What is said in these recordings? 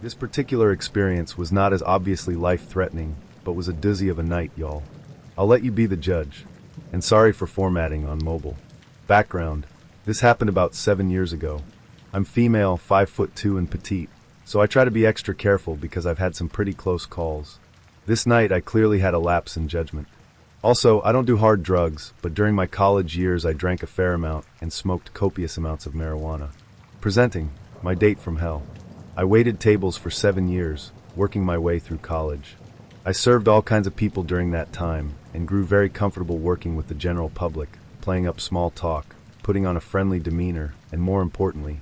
This particular experience was not as obviously life-threatening, but was a doozy of a night, y'all. I'll let you be the judge. And sorry for formatting on mobile. Background. This happened about 7 years ago. I'm female, 5'2" and petite, so I try to be extra careful because I've had some pretty close calls. This night I clearly had a lapse in judgment. Also, I don't do hard drugs, but during my college years I drank a fair amount and smoked copious amounts of marijuana. Presenting, my date from hell. I waited tables for 7 years, working my way through college. I served all kinds of people during that time, and grew very comfortable working with the general public, playing up small talk, putting on a friendly demeanor, and more importantly,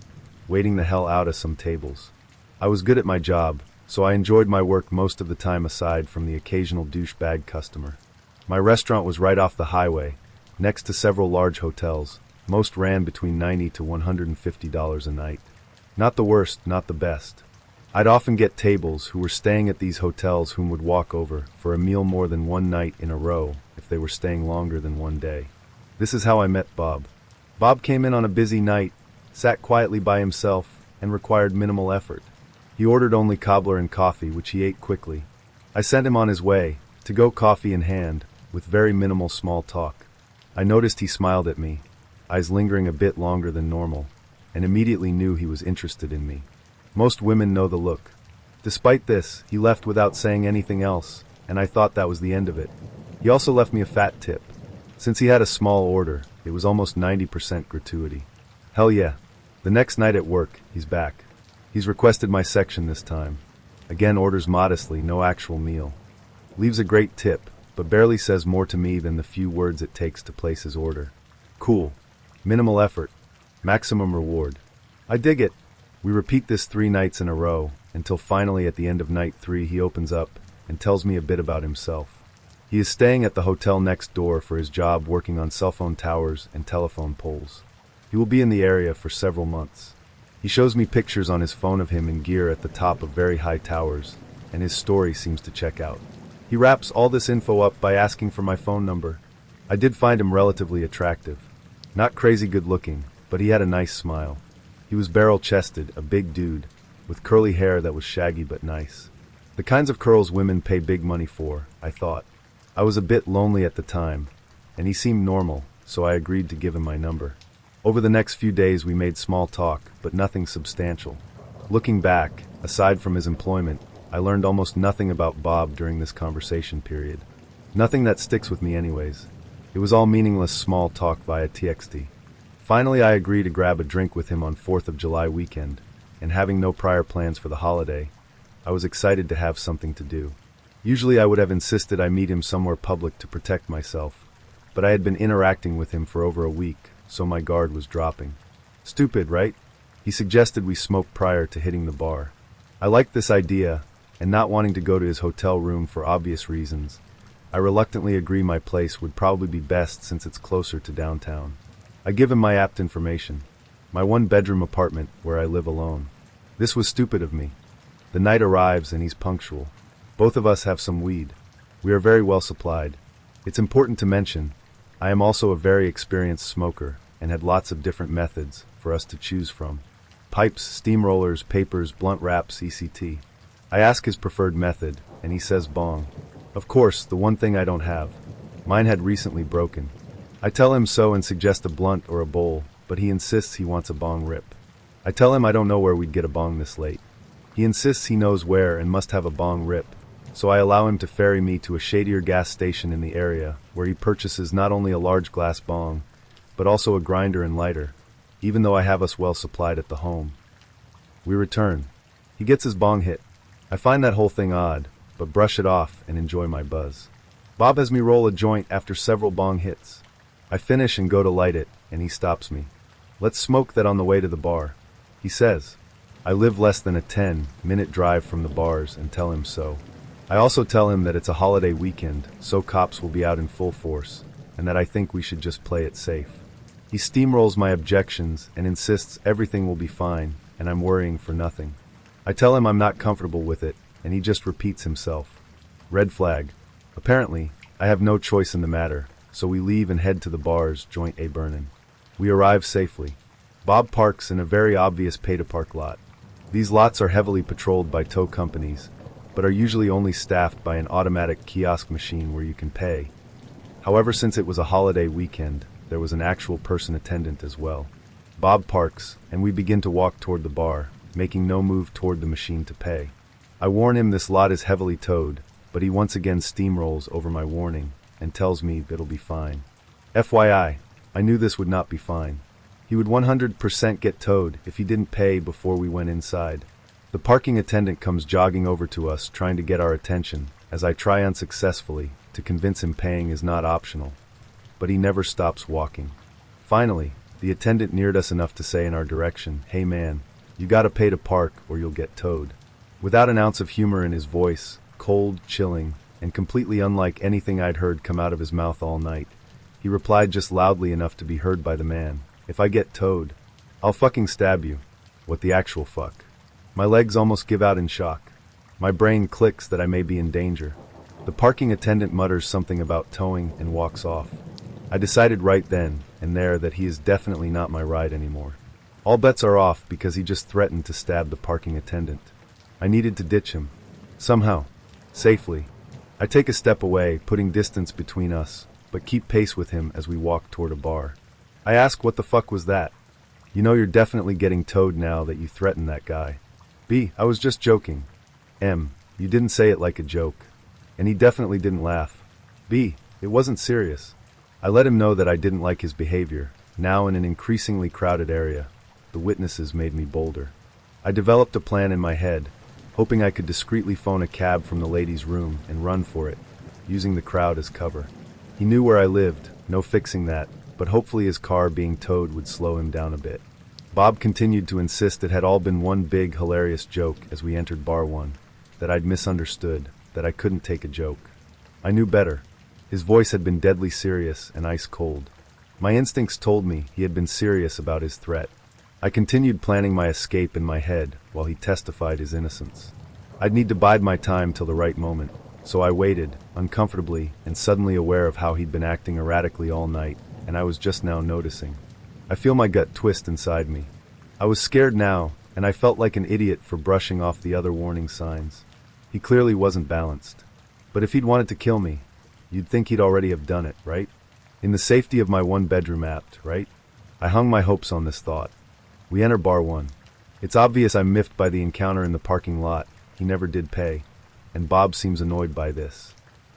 waiting the hell out of some tables. I was good at my job, so I enjoyed my work most of the time aside from the occasional douchebag customer. My restaurant was right off the highway, next to several large hotels. Most ran between $90 to $150 a night. Not the worst, not the best. I'd often get tables who were staying at these hotels whom would walk over for a meal more than one night in a row if they were staying longer than one day. This is how I met Bob. Bob came in on a busy night, sat quietly by himself, and required minimal effort. He ordered only cobbler and coffee, which he ate quickly. I sent him on his way, to go coffee in hand, with very minimal small talk. I noticed he smiled at me, eyes lingering a bit longer than normal, and immediately knew he was interested in me. Most women know the look. Despite this, he left without saying anything else, and I thought that was the end of it. He also left me a fat tip. Since he had a small order, it was almost 90% gratuity. Hell yeah. The next night at work, he's back. He's requested my section this time. Again orders modestly, no actual meal. Leaves a great tip, but barely says more to me than the few words it takes to place his order. Cool. Minimal effort. Maximum reward. I dig it. We repeat this 3 nights in a row, until finally at the end of night 3 he opens up and tells me a bit about himself. He is staying at the hotel next door for his job working on cell phone towers and telephone poles. He will be in the area for several months. He shows me pictures on his phone of him in gear at the top of very high towers, and his story seems to check out. He wraps all this info up by asking for my phone number. I did find him relatively attractive. Not crazy good looking, but he had a nice smile. He was barrel-chested, a big dude, with curly hair that was shaggy but nice. The kinds of curls women pay big money for, I thought. I was a bit lonely at the time, and he seemed normal, so I agreed to give him my number. Over the next few days we made small talk, but nothing substantial. Looking back, aside from his employment, I learned almost nothing about Bob during this conversation period. Nothing that sticks with me anyways. It was all meaningless small talk via TXT. Finally, I agreed to grab a drink with him on 4th of July weekend, and having no prior plans for the holiday, I was excited to have something to do. Usually I would have insisted I meet him somewhere public to protect myself, but I had been interacting with him for over a week, so my guard was dropping. Stupid, right? He suggested we smoke prior to hitting the bar. I liked this idea, and not wanting to go to his hotel room for obvious reasons, I reluctantly agree my place would probably be best since it's closer to downtown. I give him my apt information, my 1-bedroom apartment where I live alone. This was stupid of me. The night arrives and he's punctual. Both of us have some weed. We are very well supplied. It's important to mention, I am also a very experienced smoker and had lots of different methods for us to choose from. Pipes, steamrollers, papers, blunt wraps, ECT. I ask his preferred method, and he says bong. Of course, the one thing I don't have. Mine had recently broken. I tell him so and suggest a blunt or a bowl, but he insists he wants a bong rip. I tell him I don't know where we'd get a bong this late. He insists he knows where and must have a bong rip, so I allow him to ferry me to a shadier gas station in the area, where he purchases not only a large glass bong, but also a grinder and lighter, even though I have us well supplied at the home. We return. He gets his bong hit. I find that whole thing odd, but brush it off and enjoy my buzz. Bob has me roll a joint after several bong hits. I finish and go to light it, and he stops me. Let's smoke that on the way to the bar, he says. I live less than a 10-minute drive from the bars and tell him so. I also tell him that it's a holiday weekend, so cops will be out in full force, and that I think we should just play it safe. He steamrolls my objections and insists everything will be fine, and I'm worrying for nothing. I tell him I'm not comfortable with it, and he just repeats himself. Red flag. Apparently, I have no choice in the matter, so we leave and head to the bars, joint a burnin'. We arrive safely. Bob parks in a very obvious pay-to-park lot. These lots are heavily patrolled by tow companies, but are usually only staffed by an automatic kiosk machine where you can pay. However, since it was a holiday weekend, there was an actual person attendant as well. Bob parks, and we begin to walk toward the bar, making no move toward the machine to pay. I warn him this lot is heavily towed, but he once again steamrolls over my warning and tells me that it'll be fine. FYI, I knew this would not be fine. He would 100% get towed if he didn't pay before we went inside. The parking attendant comes jogging over to us trying to get our attention, as I try unsuccessfully to convince him paying is not optional. But he never stops walking. Finally, the attendant neared us enough to say in our direction, "Hey man, you gotta pay to park or you'll get towed." Without an ounce of humor in his voice, cold, chilling, and completely unlike anything I'd heard come out of his mouth all night, he replied just loudly enough to be heard by the man, "If I get towed, I'll fucking stab you." What the actual fuck? My legs almost give out in shock. My brain clicks that I may be in danger. The parking attendant mutters something about towing and walks off. I decided right then and there that he is definitely not my ride anymore. All bets are off because he just threatened to stab the parking attendant. I needed to ditch him. Somehow. Safely. I take a step away, putting distance between us, but keep pace with him as we walk toward a bar. I ask, "What the fuck was that?" "You know you're definitely getting towed now that you threatened that guy." "B, I was just joking." "M, you didn't say it like a joke." And he definitely didn't laugh. "B, it wasn't serious." I let him know that I didn't like his behavior. Now in an increasingly crowded area, the witnesses made me bolder. I developed a plan in my head, hoping I could discreetly phone a cab from the ladies' room and run for it, using the crowd as cover. He knew where I lived, no fixing that, but hopefully his car being towed would slow him down a bit. Bob continued to insist it had all been one big hilarious joke as we entered bar 1, that I'd misunderstood, that I couldn't take a joke. I knew better. His voice had been deadly serious and ice cold. My instincts told me he had been serious about his threat. I continued planning my escape in my head while he testified his innocence. I'd need to bide my time till the right moment, so I waited, uncomfortably and suddenly aware of how he'd been acting erratically all night, and I was just now noticing. I feel my gut twist inside me. I was scared now, and I felt like an idiot for brushing off the other warning signs. He clearly wasn't balanced. But if he'd wanted to kill me, you'd think he'd already have done it, right? In the safety of my one-bedroom apt, right? I hung my hopes on this thought. We enter bar 1. It's obvious I'm miffed by the encounter in the parking lot. He never did pay, and Bob seems annoyed by this.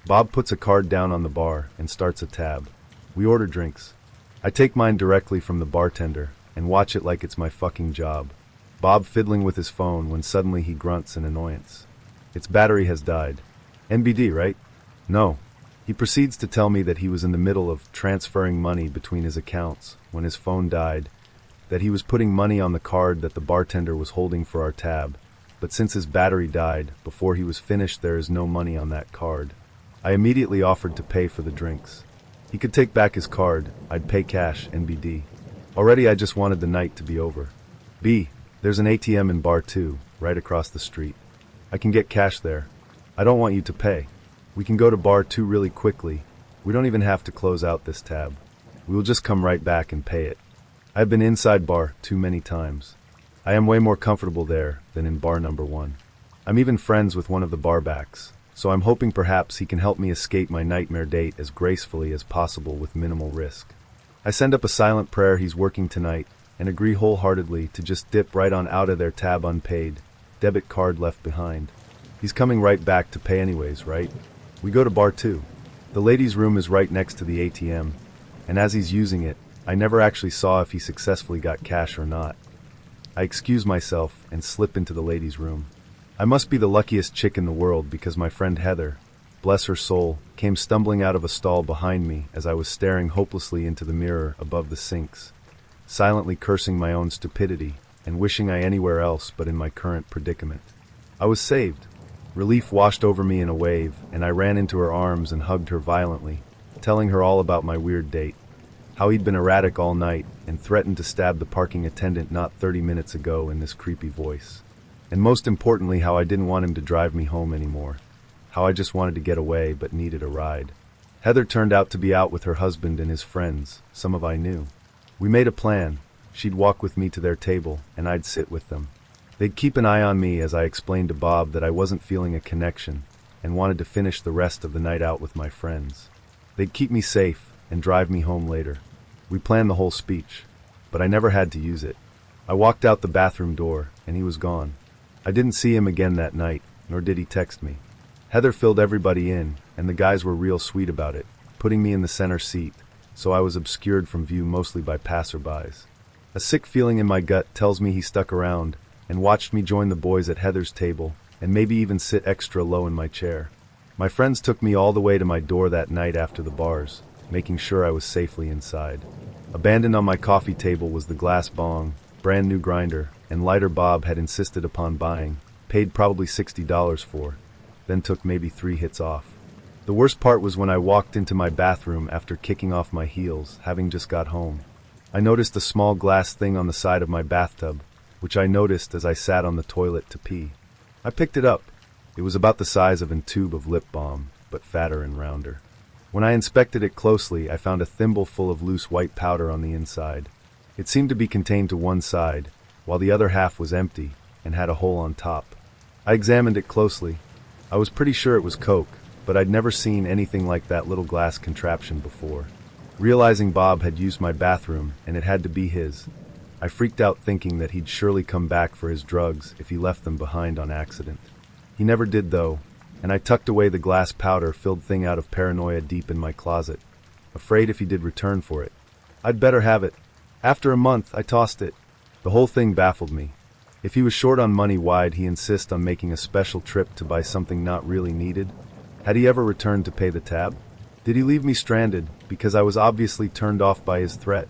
Bob puts a card down on the bar and starts a tab. We order drinks. I take mine directly from the bartender and watch it like it's my fucking job. Bob fiddling with his phone when suddenly he grunts in annoyance. Its battery has died. NBD, right? No. He proceeds to tell me that he was in the middle of transferring money between his accounts when his phone died, that he was putting money on the card that the bartender was holding for our tab, but since his battery died before he was finished, there is no money on that card. I immediately offered to pay for the drinks. He could take back his card. I'd pay cash, NBD. Already I just wanted the night to be over. B, there's an ATM in bar 2, right across the street. I can get cash there. I don't want you to pay. We can go to bar 2 really quickly. We don't even have to close out this tab. We will just come right back and pay it. I've been inside bar 2 many times. I am way more comfortable there than in bar number 1. I'm even friends with one of the barbacks, so I'm hoping perhaps he can help me escape my nightmare date as gracefully as possible with minimal risk. I send up a silent prayer he's working tonight and agree wholeheartedly to just dip right on out of their tab unpaid, debit card left behind. He's coming right back to pay anyways, right? We go to bar 2. The ladies' room is right next to the ATM, and as he's using it, I never actually saw if he successfully got cash or not. I excuse myself and slip into the ladies' room. I must be the luckiest chick in the world because my friend Heather, bless her soul, came stumbling out of a stall behind me as I was staring hopelessly into the mirror above the sinks, silently cursing my own stupidity and wishing I anywhere else but in my current predicament. I was saved. Relief washed over me in a wave, and I ran into her arms and hugged her violently, telling her all about my weird date, how he'd been erratic all night and threatened to stab the parking attendant not 30 minutes ago in this creepy voice. And most importantly, how I didn't want him to drive me home anymore, how I just wanted to get away but needed a ride. Heather turned out to be out with her husband and his friends, some of I knew. We made a plan. She'd walk with me to their table, and I'd sit with them. They'd keep an eye on me as I explained to Bob that I wasn't feeling a connection and wanted to finish the rest of the night out with my friends. They'd keep me safe and drive me home later. We planned the whole speech, but I never had to use it. I walked out the bathroom door, and he was gone. I didn't see him again that night, nor did he text me. Heather filled everybody in, and the guys were real sweet about it, putting me in the center seat, so I was obscured from view mostly by passerbys. A sick feeling in my gut tells me he stuck around and watched me join the boys at Heather's table and maybe even sit extra low in my chair. My friends took me all the way to my door that night after the bars, making sure I was safely inside. Abandoned on my coffee table was the glass bong, brand new grinder, and lighter Bob had insisted upon buying, paid probably $60 for, then took maybe 3 hits off. The worst part was when I walked into my bathroom after kicking off my heels, having just got home. I noticed a small glass thing on the side of my bathtub, which I noticed as I sat on the toilet to pee. I picked it up. It was about the size of a tube of lip balm, but fatter and rounder. When I inspected it closely, I found a thimble full of loose white powder on the inside. It seemed to be contained to one side, while the other half was empty and had a hole on top. I examined it closely. I was pretty sure it was Coke, but I'd never seen anything like that little glass contraption before. Realizing Bob had used my bathroom and it had to be his, I freaked out thinking that he'd surely come back for his drugs if he left them behind on accident. He never did though, and I tucked away the glass powder-filled thing out of paranoia deep in my closet, afraid if he did return for it, I'd better have it. After a month, I tossed it. The whole thing baffled me. If he was short on money, why'd he insist on making a special trip to buy something not really needed? Had he ever returned to pay the tab? Did he leave me stranded because I was obviously turned off by his threat?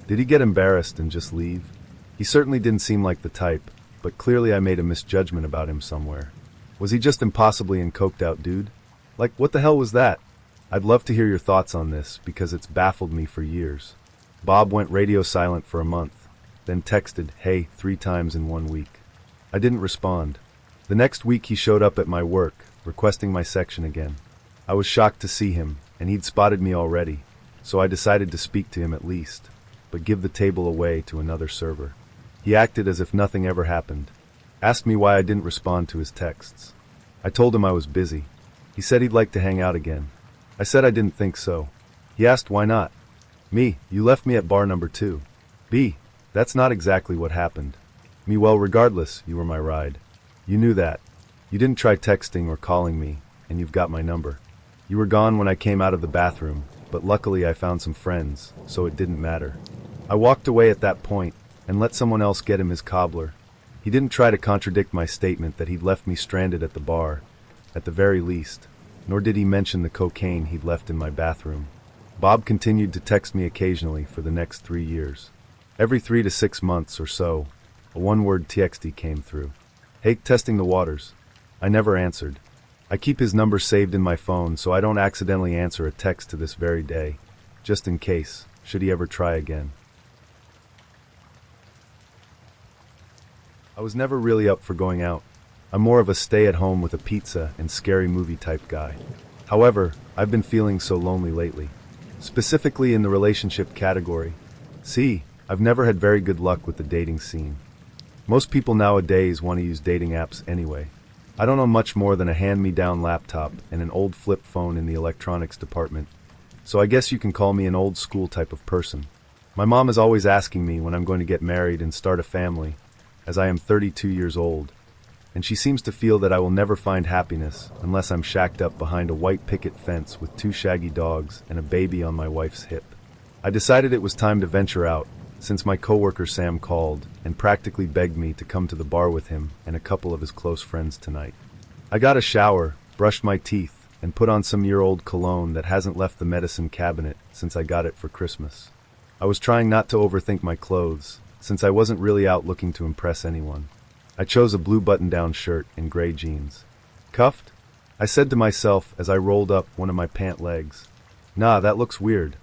Did he get embarrassed and just leave? He certainly didn't seem like the type, but clearly I made a misjudgment about him somewhere. Was he just impossibly and coked out dude? Like, what the hell was that? I'd love to hear your thoughts on this because it's baffled me for years. Bob went radio silent for a month, then texted, "Hey," 3 times in 1 week. I didn't respond. The next week he showed up at my work, requesting my section again. I was shocked to see him, and he'd spotted me already, so I decided to speak to him at least, but give the table away to another server. He acted as if nothing ever happened. Asked me why I didn't respond to his texts. I told him I was busy. He said he'd like to hang out again. I said I didn't think so. He asked why not. Me, you left me at bar number 2. B, that's not exactly what happened. Me, well, regardless, you were my ride. You knew that. You didn't try texting or calling me, and you've got my number. You were gone when I came out of the bathroom, but luckily I found some friends, so it didn't matter. I walked away at that point and let someone else get him his cobbler. He didn't try to contradict my statement that he'd left me stranded at the bar, at the very least, nor did he mention the cocaine he'd left in my bathroom. Bob continued to text me occasionally for the next 3 years. Every 3 to 6 months or so, a one-word TXT came through. "Hey, testing the waters." I never answered. I keep his number saved in my phone so I don't accidentally answer a text to this very day, just in case, should he ever try again. I was never really up for going out. I'm more of a stay-at-home with a pizza and scary movie type guy. However, I've been feeling so lonely lately. Specifically in the relationship category. See, I've never had very good luck with the dating scene. Most people nowadays want to use dating apps anyway. I don't know much more than a hand-me-down laptop and an old flip phone in the electronics department, so I guess you can call me an old-school type of person. My mom is always asking me when I'm going to get married and start a family, as I am 32 years old, and she seems to feel that I will never find happiness unless I'm shacked up behind a white picket fence with 2 shaggy dogs and a baby on my wife's hip. I decided it was time to venture out, since my coworker Sam called and practically begged me to come to the bar with him and a couple of his close friends tonight. I got a shower, brushed my teeth, and put on some year-old cologne that hasn't left the medicine cabinet since I got it for Christmas. I was trying not to overthink my clothes, since I wasn't really out looking to impress anyone. I chose a blue button-down shirt and gray jeans. Cuffed? I said to myself as I rolled up one of my pant legs. Nah, that looks weird.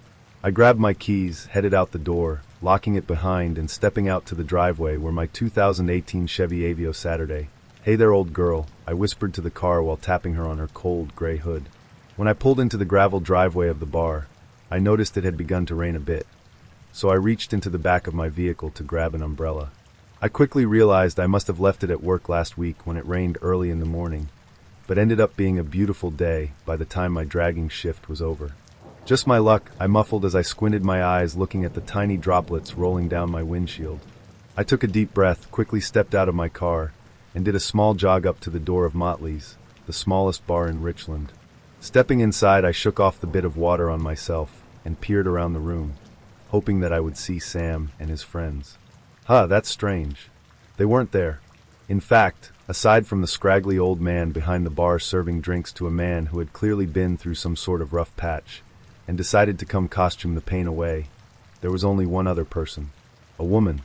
I grabbed my keys, headed out the door, locking it behind and stepping out to the driveway where my 2018 Chevy Aveo Saturday. "Hey there, old girl," I whispered to the car while tapping her on her cold, gray hood. When I pulled into the gravel driveway of the bar, I noticed it had begun to rain a bit, so I reached into the back of my vehicle to grab an umbrella. I quickly realized I must have left it at work last week when it rained early in the morning, but ended up being a beautiful day by the time my dragging shift was over. Just my luck, I muffled as I squinted my eyes looking at the tiny droplets rolling down my windshield. I took a deep breath, quickly stepped out of my car, and did a small jog up to the door of Motley's, the smallest bar in Richland. Stepping inside, I shook off the bit of water on myself and peered around the room, hoping that I would see Sam and his friends. That's strange. They weren't there. In fact, aside from the scraggly old man behind the bar serving drinks to a man who had clearly been through some sort of rough patch and decided to come costume the pain away, there was only one other person. A woman.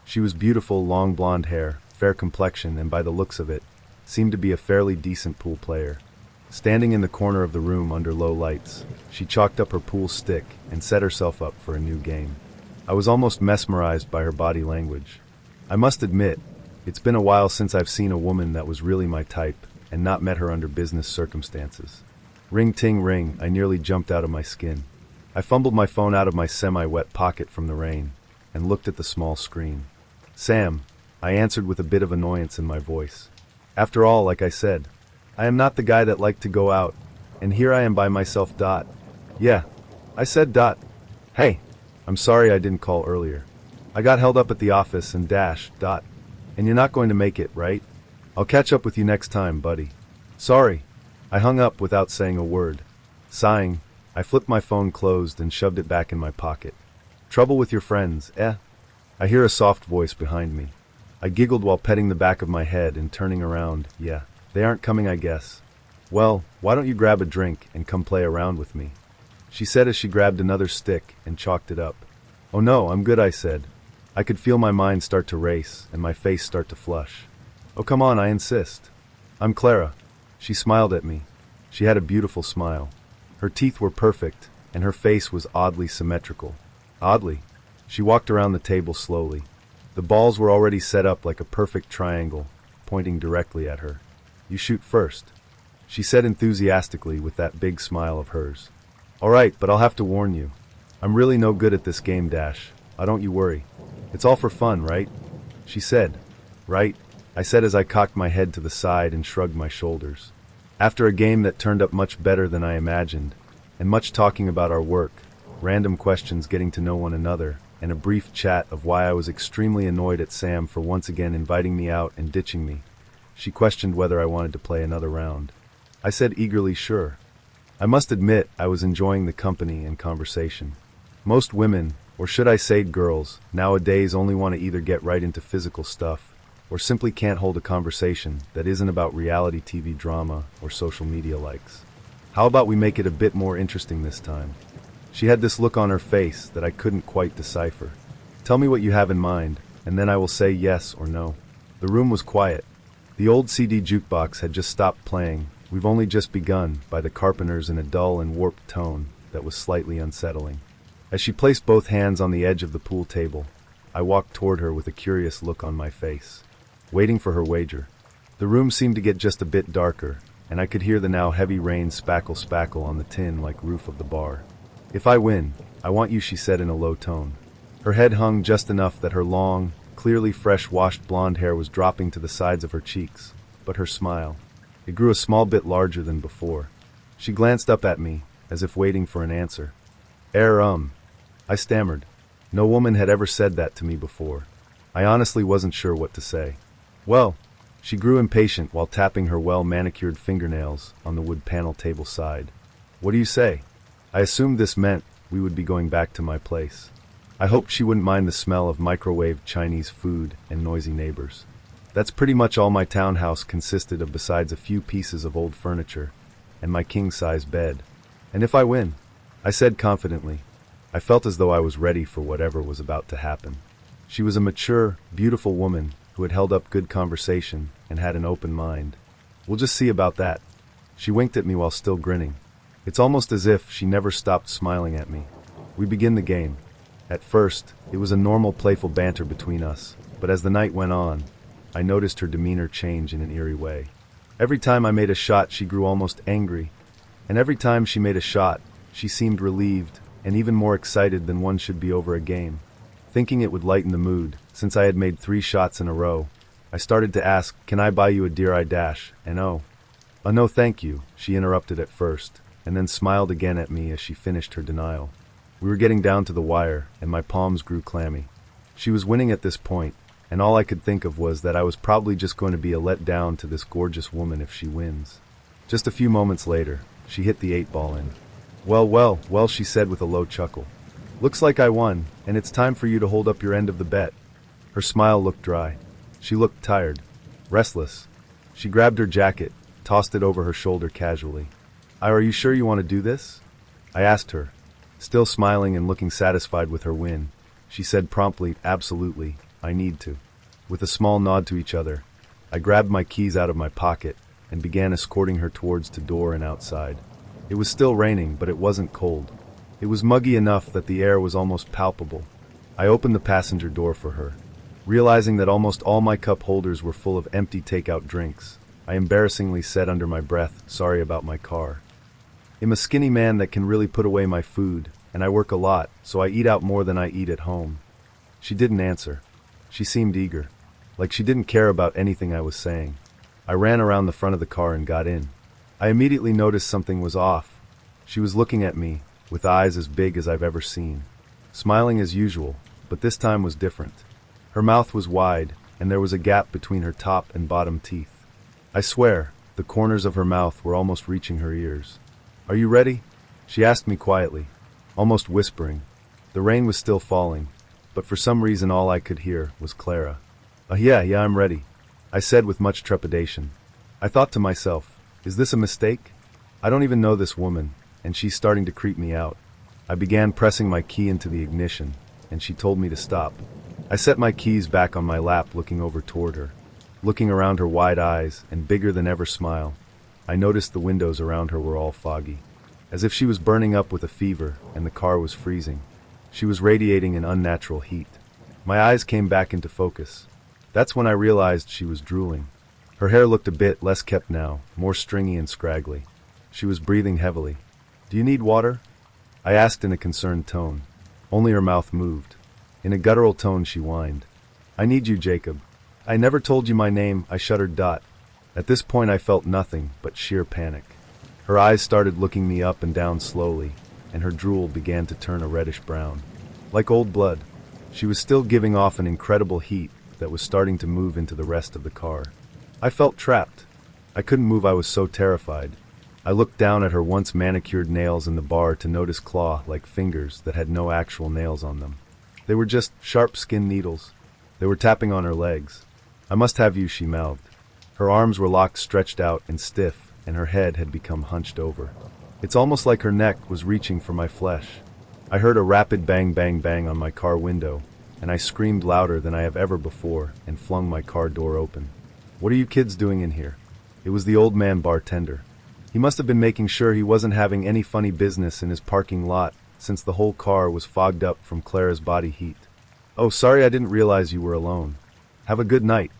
She was beautiful, long blonde hair, fair complexion, and by the looks of it, seemed to be a fairly decent pool player. Standing in the corner of the room under low lights, she chalked up her pool stick and set herself up for a new game. I was almost mesmerized by her body language. I must admit, it's been a while since I've seen a woman that was really my type and not met her under business circumstances. Ring ting ring, I nearly jumped out of my skin. I fumbled my phone out of my semi-wet pocket from the rain and looked at the small screen. Sam, I answered with a bit of annoyance in my voice. After all, like I said, I am not the guy that liked to go out, and here I am by myself. Yeah, I said. Hey, I'm sorry I didn't call earlier. I got held up at the office and and you're not going to make it, right? I'll catch up with you next time, buddy. Sorry. I hung up without saying a word. Sighing, I flipped my phone closed and shoved it back in my pocket. Trouble with your friends, eh? I hear a soft voice behind me. I giggled while petting the back of my head and turning around. Yeah, they aren't coming, I guess. Well, why don't you grab a drink and come play around with me? She said as she grabbed another stick and chalked it up. Oh no, I'm good, I said. I could feel my mind start to race and my face start to flush. Oh come on, I insist. I'm Clara. She smiled at me. She had a beautiful smile. Her teeth were perfect and her face was oddly symmetrical. Oddly. She walked around the table slowly. The balls were already set up like a perfect triangle, pointing directly at her. You shoot first, she said enthusiastically with that big smile of hers. All right, but I'll have to warn you. I'm really no good at this game, don't you worry. It's all for fun, right? She said. Right, I said as I cocked my head to the side and shrugged my shoulders. After a game that turned up much better than I imagined, and much talking about our work, random questions getting to know one another, and a brief chat of why I was extremely annoyed at Sam for once again inviting me out and ditching me, she questioned whether I wanted to play another round. I said eagerly sure. I must admit I was enjoying the company and conversation. Most women, or should I say girls, nowadays only want to either get right into physical stuff, or simply can't hold a conversation that isn't about reality TV drama or social media likes. How about we make it a bit more interesting this time? She had this look on her face that I couldn't quite decipher. Tell me what you have in mind, and then I will say yes or no. The room was quiet. The old CD jukebox had just stopped playing. We've only just begun by the Carpenters in a dull and warped tone that was slightly unsettling. As she placed both hands on the edge of the pool table, I walked toward her with a curious look on my face, waiting for her wager. The room seemed to get just a bit darker, and I could hear the now heavy rain spackle on the tin-like roof of the bar. If I win, I want you, she said in a low tone. Her head hung just enough that her long, clearly fresh-washed blonde hair was dropping to the sides of her cheeks, but her smile, it grew a small bit larger than before. She glanced up at me, as if waiting for an answer. I stammered. No woman had ever said that to me before. I honestly wasn't sure what to say. Well, she grew impatient while tapping her well-manicured fingernails on the wood panel table side. What do you say? I assumed this meant we would be going back to my place. I hoped she wouldn't mind the smell of microwaved Chinese food and noisy neighbors. That's pretty much all my townhouse consisted of besides a few pieces of old furniture and my king-size bed. And if I win, I said confidently. I felt as though I was ready for whatever was about to happen. She was a mature, beautiful woman who had held up good conversation and had an open mind. We'll just see about that. She winked at me while still grinning. It's almost as if she never stopped smiling at me. We begin the game. At first, it was a normal playful banter between us, but as the night went on, I noticed her demeanor change in an eerie way. Every time I made a shot, she grew almost angry, and every time she made a shot, she seemed relieved and even more excited than one should be over a game. Thinking it would lighten the mood, since I had made 3 shots in a row, I started to ask, "Can I buy you a Deer Eye Dash?" And oh, no thank you, she interrupted at first, and then smiled again at me as she finished her denial. We were getting down to the wire, and my palms grew clammy. She was winning at this point, and all I could think of was that I was probably just going to be a letdown to this gorgeous woman if she wins. Just a few moments later, she hit the 8-ball in. Well, she said with a low chuckle. "Looks like I won, and it's time for you to hold up your end of the bet." Her smile looked dry. She looked tired, restless. She grabbed her jacket, tossed it over her shoulder casually. "Are you sure you want to do this?" I asked her. Still smiling and looking satisfied with her win, she said promptly, "Absolutely, I need to." With a small nod to each other, I grabbed my keys out of my pocket and began escorting her towards the door and outside. It was still raining, but it wasn't cold. It was muggy enough that the air was almost palpable. I opened the passenger door for her. Realizing that almost all my cup holders were full of empty takeout drinks, I embarrassingly said under my breath, "Sorry about my car. I'm a skinny man that can really put away my food, and I work a lot, so I eat out more than I eat at home." She didn't answer. She seemed eager, like she didn't care about anything I was saying. I ran around the front of the car and got in. I immediately noticed something was off. She was looking at me, with eyes as big as I've ever seen. Smiling as usual, but this time was different. Her mouth was wide, and there was a gap between her top and bottom teeth. I swear, the corners of her mouth were almost reaching her ears. "Are you ready?" she asked me quietly, almost whispering. The rain was still falling, but for some reason all I could hear was Clara. Yeah, I'm ready," I said with much trepidation. I thought to myself, is this a mistake? I don't even know this woman, and she's starting to creep me out. I began pressing my key into the ignition, and she told me to stop. I set my keys back on my lap, looking over toward her. Looking around her wide eyes and bigger than ever smile, I noticed the windows around her were all foggy, as if she was burning up with a fever and the car was freezing. She was radiating an unnatural heat. My eyes came back into focus. That's when I realized she was drooling. Her hair looked a bit less kept now, more stringy and scraggly. She was breathing heavily. "Do you need water?" I asked in a concerned tone. Only her mouth moved. In a guttural tone she whined. "I need you, Jacob. I never told you my name," I shuddered. At this point I felt nothing but sheer panic. Her eyes started looking me up and down slowly, and her drool began to turn a reddish brown. Like old blood. She was still giving off an incredible heat that was starting to move into the rest of the car. I felt trapped. I couldn't move, I was so terrified. I looked down at her once manicured nails in the bar to notice claw-like fingers that had no actual nails on them. They were just sharp skin needles. They were tapping on her legs. "I must have you," she mouthed. Her arms were locked, stretched out and stiff, and her head had become hunched over. It's almost like her neck was reaching for my flesh. I heard a rapid bang bang bang on my car window, and I screamed louder than I have ever before and flung my car door open. "What are you kids doing in here?" It was the old man bartender. He must have been making sure he wasn't having any funny business in his parking lot, since the whole car was fogged up from Clara's body heat. "Oh, sorry, I didn't realize you were alone. Have a good night."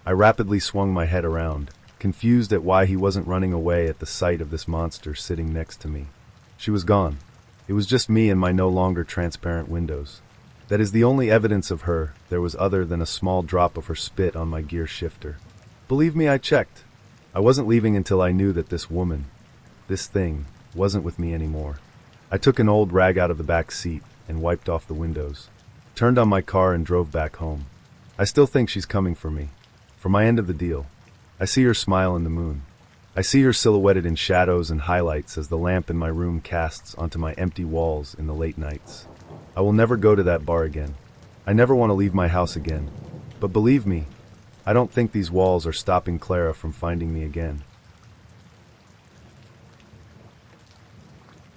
I rapidly swung my head around, confused at why he wasn't running away at the sight of this monster sitting next to me. She was gone. It was just me and my no longer transparent windows. That is the only evidence of her there was other than a small drop of her spit on my gear shifter. Believe me, I checked. I wasn't leaving until I knew that this woman, this thing, wasn't with me anymore. I took an old rag out of the back seat and wiped off the windows, turned on my car and drove back home. I still think she's coming for me, for my end of the deal. I see her smile in the moon. I see her silhouetted in shadows and highlights as the lamp in my room casts onto my empty walls in the late nights. I will never go to that bar again. I never want to leave my house again. But believe me, I don't think these walls are stopping Clara from finding me again.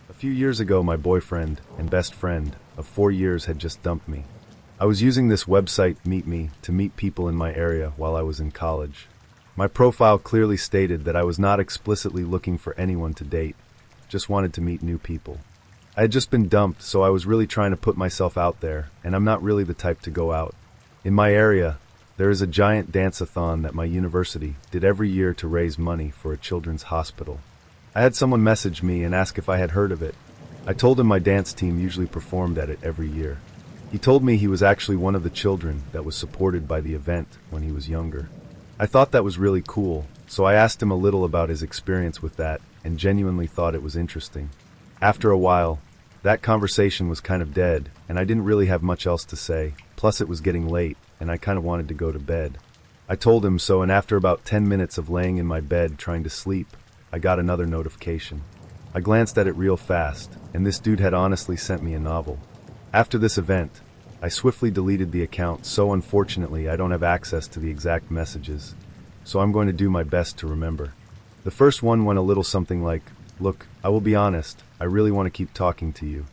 A few years ago, my boyfriend and best friend of 4 years had just dumped me. I was using this website, Meet Me, to meet people in my area while I was in college. My profile clearly stated that I was not explicitly looking for anyone to date, just wanted to meet new people. I had just been dumped, so I was really trying to put myself out there, and I'm not really the type to go out. In my area, there is a giant dance-a-thon that my university did every year to raise money for a children's hospital. I had someone message me and ask if I had heard of it. I told him my dance team usually performed at it every year. He told me he was actually one of the children that was supported by the event when he was younger. I thought that was really cool, so I asked him a little about his experience with that and genuinely thought it was interesting. After a while, that conversation was kind of dead, and I didn't really have much else to say, plus it was getting late, and I kind of wanted to go to bed. I told him so, and after about 10 minutes of laying in my bed trying to sleep, I got another notification. I glanced at it real fast, and this dude had honestly sent me a novel. After this event, I swiftly deleted the account, so unfortunately I don't have access to the exact messages, so I'm going to do my best to remember. The first one went a little something like, "Look, I will be honest, I really want to keep talking to you.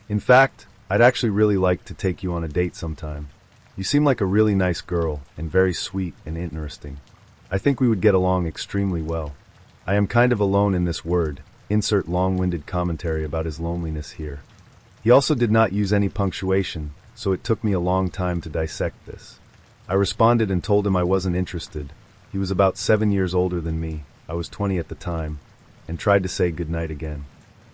In fact, I'd actually really like to take you on a date sometime. You seem like a really nice girl, and very sweet and interesting. I think we would get along extremely well. I am kind of alone in this word." Insert long-winded commentary about his loneliness here. He also did not use any punctuation, so it took me a long time to dissect this. I responded and told him I wasn't interested. He was about 7 years older than me, I was 20 at the time, and tried to say goodnight again.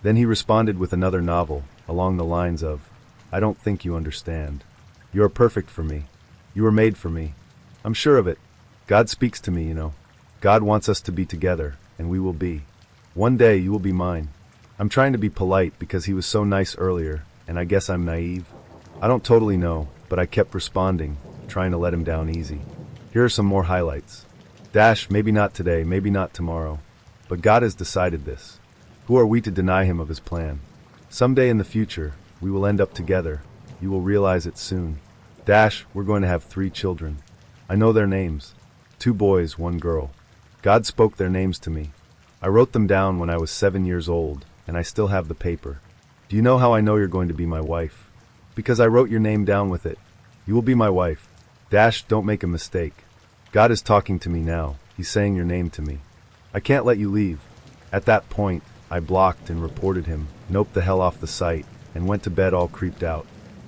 Then he responded with another novel, along the lines of, "I don't think you understand. You are perfect for me. You were made for me. I'm sure of it. God speaks to me, you know. God wants us to be together, and we will be. One day you will be mine." I'm trying to be polite because he was so nice earlier, and I guess I'm naive. I don't totally know, but I kept responding, trying to let him down easy. Here are some more highlights. Maybe not today, maybe not tomorrow. But God has decided this. Who are we to deny him of his plan? Someday in the future, we will end up together. You will realize it soon. We're going to have 3 children. I know their names. 2 boys, 1 girl. God spoke their names to me. I wrote them down when I was 7 years old, and I still have the paper. Do you know how I know you're going to be my wife? Because I wrote your name down with it. You will be my wife. Don't make a mistake. God is talking to me now. He's saying your name to me. I can't let you leave. At that point, I blocked and reported him, noped the hell off the site, and went to bed all creeped out.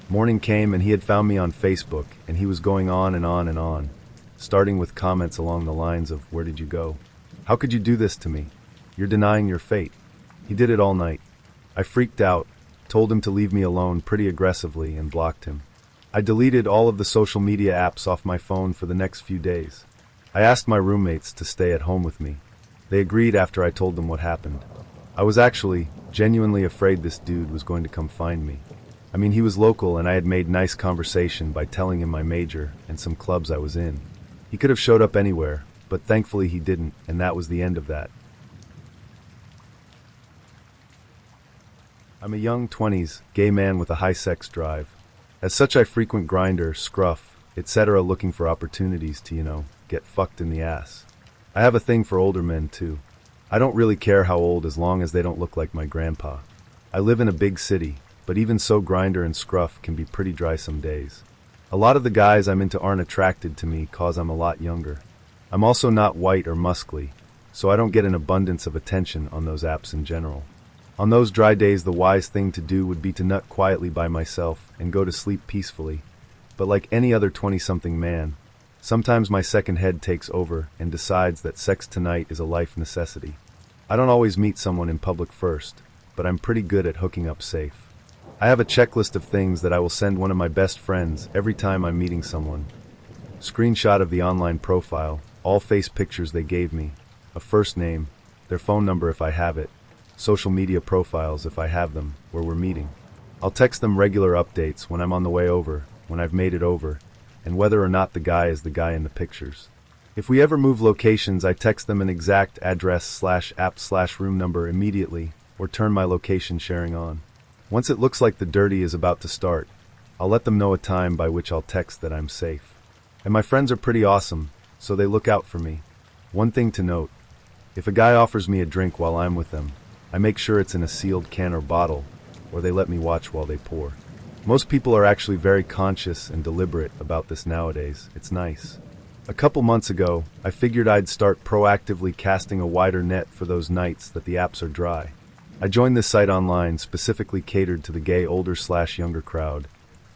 Morning came and he had found me on Facebook, and he was going on and on and on, starting with comments along the lines of, "Where did you go? How could you do this to me? You're denying your fate." He did it all night. I freaked out, told him to leave me alone pretty aggressively, and blocked him. I deleted all of the social media apps off my phone for the next few days. I asked my roommates to stay at home with me. They agreed after I told them what happened. I was actually genuinely afraid this dude was going to come find me. I mean, he was local and I had made nice conversation by telling him my major and some clubs I was in. He could have showed up anywhere, but thankfully he didn't, and that was the end of that. I'm a young 20s, gay man with a high sex drive. As such, I frequent Grindr, Scruff, etc., looking for opportunities to, get fucked in the ass. I have a thing for older men too. I don't really care how old as long as they don't look like my grandpa. I live in a big city, but even so, Grindr and Scruff can be pretty dry some days. A lot of the guys I'm into aren't attracted to me cause I'm a lot younger. I'm also not white or muscly, so I don't get an abundance of attention on those apps in general. On those dry days, the wise thing to do would be to nut quietly by myself and go to sleep peacefully. But like any other 20-something man, sometimes my second head takes over and decides that sex tonight is a life necessity. I don't always meet someone in public first, but I'm pretty good at hooking up safe. I have a checklist of things that I will send one of my best friends every time I'm meeting someone. Screenshot of the online profile, all face pictures they gave me, a first name, their phone number if I have it, social media profiles if I have them, where we're meeting. I'll text them regular updates when I'm on the way over, when I've made it over, and whether or not the guy is the guy in the pictures. If we ever move locations, I text them an exact address/app/room number immediately, or turn my location sharing on. Once it looks like the dirty is about to start, I'll let them know a time by which I'll text that I'm safe. And my friends are pretty awesome, so they look out for me. One thing to note, if a guy offers me a drink while I'm with them, I make sure it's in a sealed can or bottle, or they let me watch while they pour. Most people are actually very conscious and deliberate about this nowadays. It's nice. A couple months ago, I figured I'd start proactively casting a wider net for those nights that the apps are dry. I joined this site online specifically catered to the gay older/younger crowd,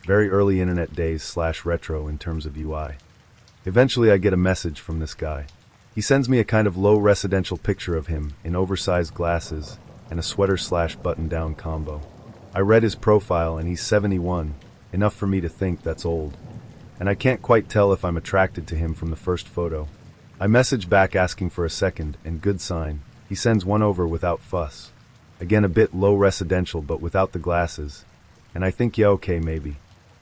very early internet days/retro in terms of UI. Eventually I get a message from this guy. He sends me a kind of low residential picture of him in oversized glasses and a sweater/button-down combo. I read his profile and he's 71, enough for me to think that's old. And I can't quite tell if I'm attracted to him from the first photo. I message back asking for a second, and good sign. He sends one over without fuss. Again, a bit low residential but without the glasses. And I think, yeah, okay, maybe.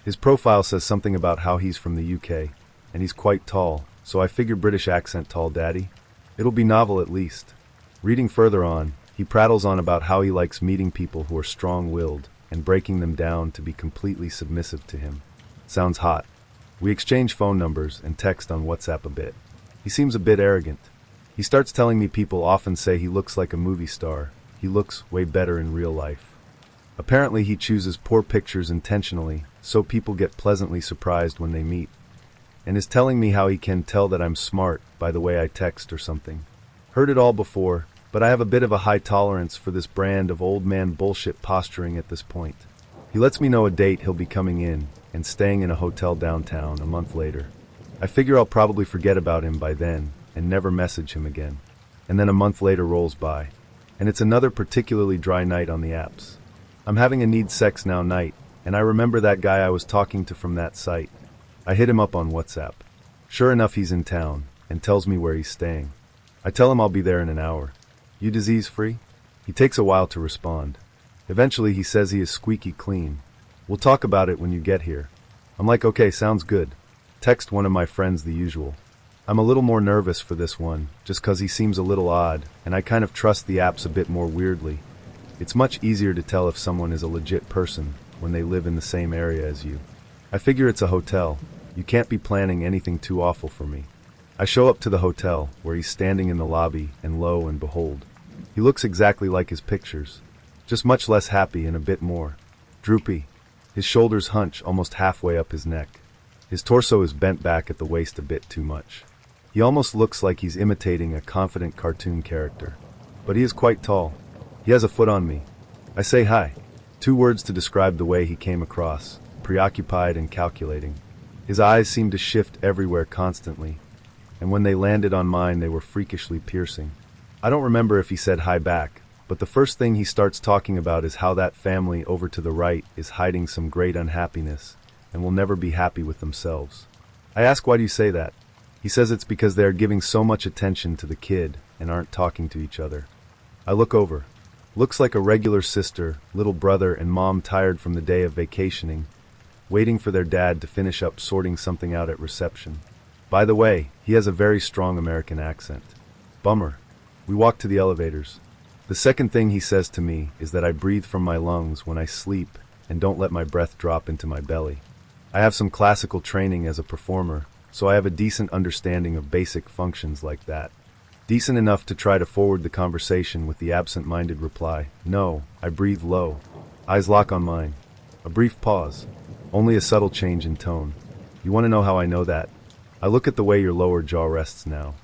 His profile says something about how he's from the UK, and he's quite tall, so I figure British accent tall daddy. It'll be novel at least. Reading further on, he prattles on about how he likes meeting people who are strong-willed and breaking them down to be completely submissive to him. Sounds hot. We exchange phone numbers and text on WhatsApp a bit. He seems a bit arrogant. He starts telling me people often say he looks like a movie star. He looks way better in real life. Apparently he chooses poor pictures intentionally, so people get pleasantly surprised when they meet. And is telling me how he can tell that I'm smart by the way I text or something. Heard it all before, but I have a bit of a high tolerance for this brand of old man bullshit posturing at this point. He lets me know a date he'll be coming in and staying in a hotel downtown a month later. I figure I'll probably forget about him by then and never message him again. And then a month later rolls by, and it's another particularly dry night on the apps. I'm having a need sex now night, and I remember that guy I was talking to from that site. I hit him up on WhatsApp. Sure enough, he's in town and tells me where he's staying. I tell him I'll be there in an hour. You disease-free? He takes a while to respond. Eventually he says he is squeaky clean. We'll talk about it when you get here. I'm like, okay, sounds good. Text one of my friends the usual. I'm a little more nervous for this one, just cause he seems a little odd, and I kind of trust the apps a bit more weirdly. It's much easier to tell if someone is a legit person when they live in the same area as you. I figure it's a hotel. You can't be planning anything too awful for me. I show up to the hotel, where he's standing in the lobby, and lo and behold, he looks exactly like his pictures, just much less happy and a bit more droopy. His shoulders hunch almost halfway up his neck. His torso is bent back at the waist a bit too much. He almost looks like he's imitating a confident cartoon character. But he is quite tall. He has a foot on me. I say hi. 2 words to describe the way he came across, preoccupied and calculating. His eyes seemed to shift everywhere constantly, and when they landed on mine they were freakishly piercing. I don't remember if he said hi back, but the first thing he starts talking about is how that family over to the right is hiding some great unhappiness and will never be happy with themselves. I ask, why do you say that? He says it's because they are giving so much attention to the kid and aren't talking to each other. I look over. Looks like a regular sister, little brother, and mom tired from the day of vacationing, waiting for their dad to finish up sorting something out at reception. By the way, he has a very strong American accent. Bummer. We walk to the elevators. The second thing he says to me is that I breathe from my lungs when I sleep and don't let my breath drop into my belly. I have some classical training as a performer, so I have a decent understanding of basic functions like that. Decent enough to try to forward the conversation with the absent-minded reply, no, I breathe low. Eyes lock on mine. A brief pause. Only a subtle change in tone. You want to know how I know that? I look at the way your lower jaw rests now.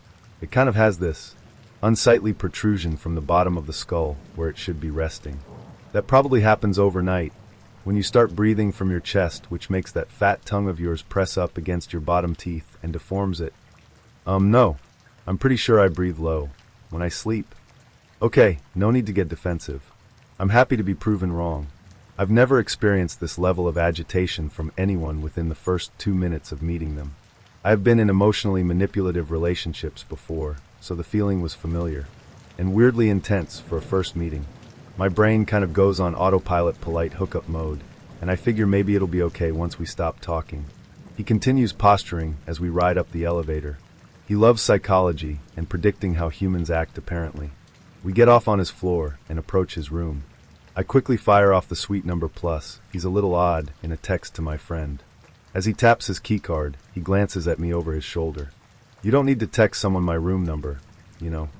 It kind of has this unsightly protrusion from the bottom of the skull where it should be resting. That probably happens overnight, when you start breathing from your chest, which makes that fat tongue of yours press up against your bottom teeth and deforms it. No. I'm pretty sure I breathe low. When I sleep. Okay, no need to get defensive. I'm happy to be proven wrong. I've never experienced this level of agitation from anyone within the first 2 minutes of meeting them. I have been in emotionally manipulative relationships before, so the feeling was familiar. And weirdly intense for a first meeting. My brain kind of goes on autopilot polite hookup mode, and I figure maybe it'll be okay once we stop talking. He continues posturing as we ride up the elevator. He loves psychology and predicting how humans act apparently. We get off on his floor and approach his room. I quickly fire off the suite number plus, he's a little odd, in a text to my friend. As he taps his keycard, he glances at me over his shoulder. You don't need to text someone my room number, you know.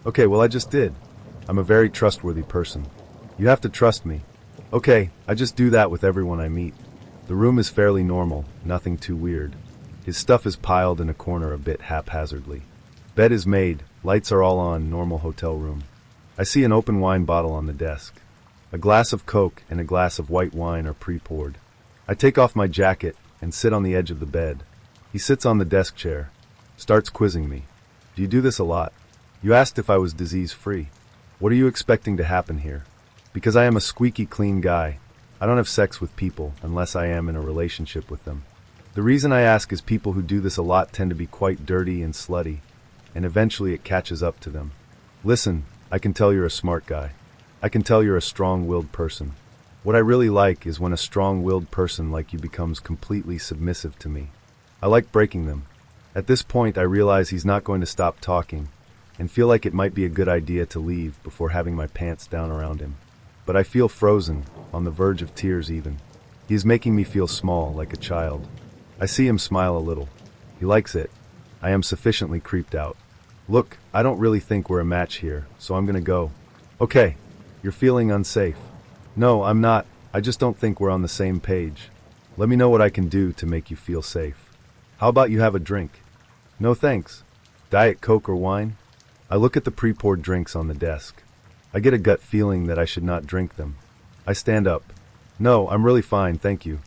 Okay, well I just did. I'm a very trustworthy person. You have to trust me. Okay, I just do that with everyone I meet. The room is fairly normal, nothing too weird. His stuff is piled in a corner a bit haphazardly. Bed is made, lights are all on, normal hotel room. I see an open wine bottle on the desk. A glass of Coke and a glass of white wine are pre-poured. I take off my jacket and sit on the edge of the bed. He sits on the desk chair, starts quizzing me. Do you do this a lot? You asked if I was disease-free. What are you expecting to happen here? Because I am a squeaky clean guy, I don't have sex with people unless I am in a relationship with them. The reason I ask is people who do this a lot tend to be quite dirty and slutty, and eventually it catches up to them. Listen, I can tell you're a smart guy. I can tell you're a strong-willed person. What I really like is when a strong-willed person like you becomes completely submissive to me. I like breaking them. At this point, I realize he's not going to stop talking, and feel like it might be a good idea to leave before having my pants down around him. But I feel frozen, on the verge of tears even. He is making me feel small, like a child. I see him smile a little. He likes it. I am sufficiently creeped out. Look, I don't really think we're a match here, so I'm gonna go. Okay, you're feeling unsafe. No, I'm not. I just don't think we're on the same page. Let me know what I can do to make you feel safe. How about you have a drink? No thanks. Diet Coke or wine? I look at the pre-poured drinks on the desk. I get a gut feeling that I should not drink them. I stand up. No, I'm really fine, thank you.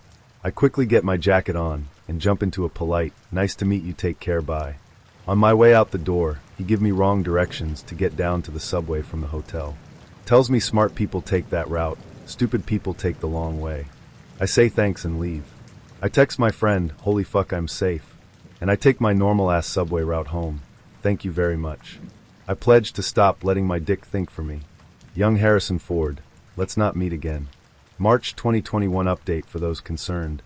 I quickly get my jacket on and jump into a polite, nice to meet you, take care, bye. On my way out the door, he give me wrong directions to get down to the subway from the hotel. Tells me smart people take that route, stupid people take the long way. I say thanks and leave. I text my friend, holy fuck, I'm safe. And I take my normal-ass subway route home. Thank you very much. I pledge to stop letting my dick think for me. Young Harrison Ford, let's not meet again. March 2021 update for those concerned.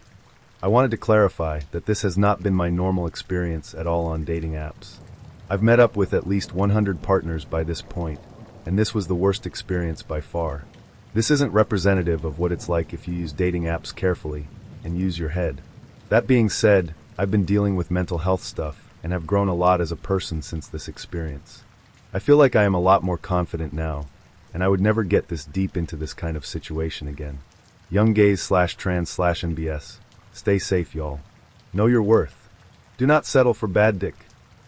I wanted to clarify that this has not been my normal experience at all on dating apps. I've met up with at least 100 partners by this point, and this was the worst experience by far. This isn't representative of what it's like if you use dating apps carefully and use your head. That being said, I've been dealing with mental health stuff and have grown a lot as a person since this experience. I feel like I am a lot more confident now, and I would never get this deep into this kind of situation again. Young gays/trans/NBS. Stay safe, y'all. Know your worth. Do not settle for bad dick.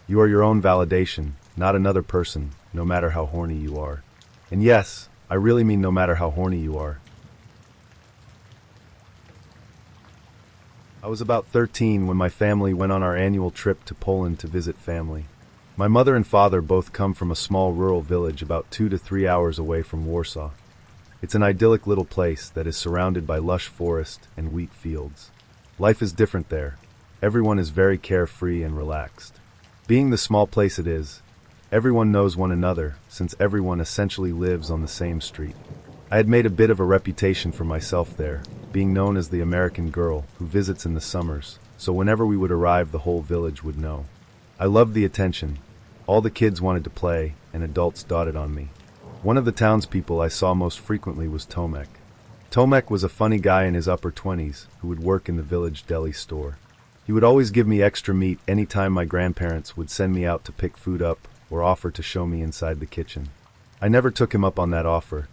You are your own validation, not another person, no matter how horny you are. And yes, I really mean no matter how horny you are. I was about 13 when my family went on our annual trip to Poland to visit family. My mother and father both come from a small rural village about 2 to 3 hours away from Warsaw. It's an idyllic little place that is surrounded by lush forest and wheat fields. Life is different there. Everyone is very carefree and relaxed. Being the small place it is, everyone knows one another since everyone essentially lives on the same street. I had made a bit of a reputation for myself there, being known as the American girl who visits in the summers, so whenever we would arrive the whole village would know. I loved the attention. All the kids wanted to play, and adults dotted on me. One of the townspeople I saw most frequently was Tomek. Tomek was a funny guy in his upper 20s who would work in the village deli store. He would always give me extra meat any time my grandparents would send me out to pick food up or offer to show me inside the kitchen. I never took him up on that offer.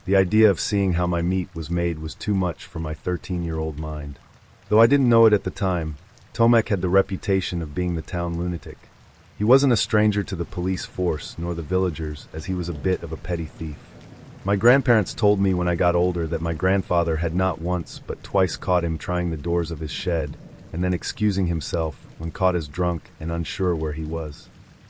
The idea of seeing how my meat was made was too much for my 13-year-old mind. Though I didn't know it at the time, Tomek had the reputation of being the town lunatic. He wasn't a stranger to the police force nor the villagers, as he was a bit of a petty thief. My grandparents told me when I got older that my grandfather had not once but twice caught him trying the doors of his shed, and then excusing himself when caught as drunk and unsure where he was.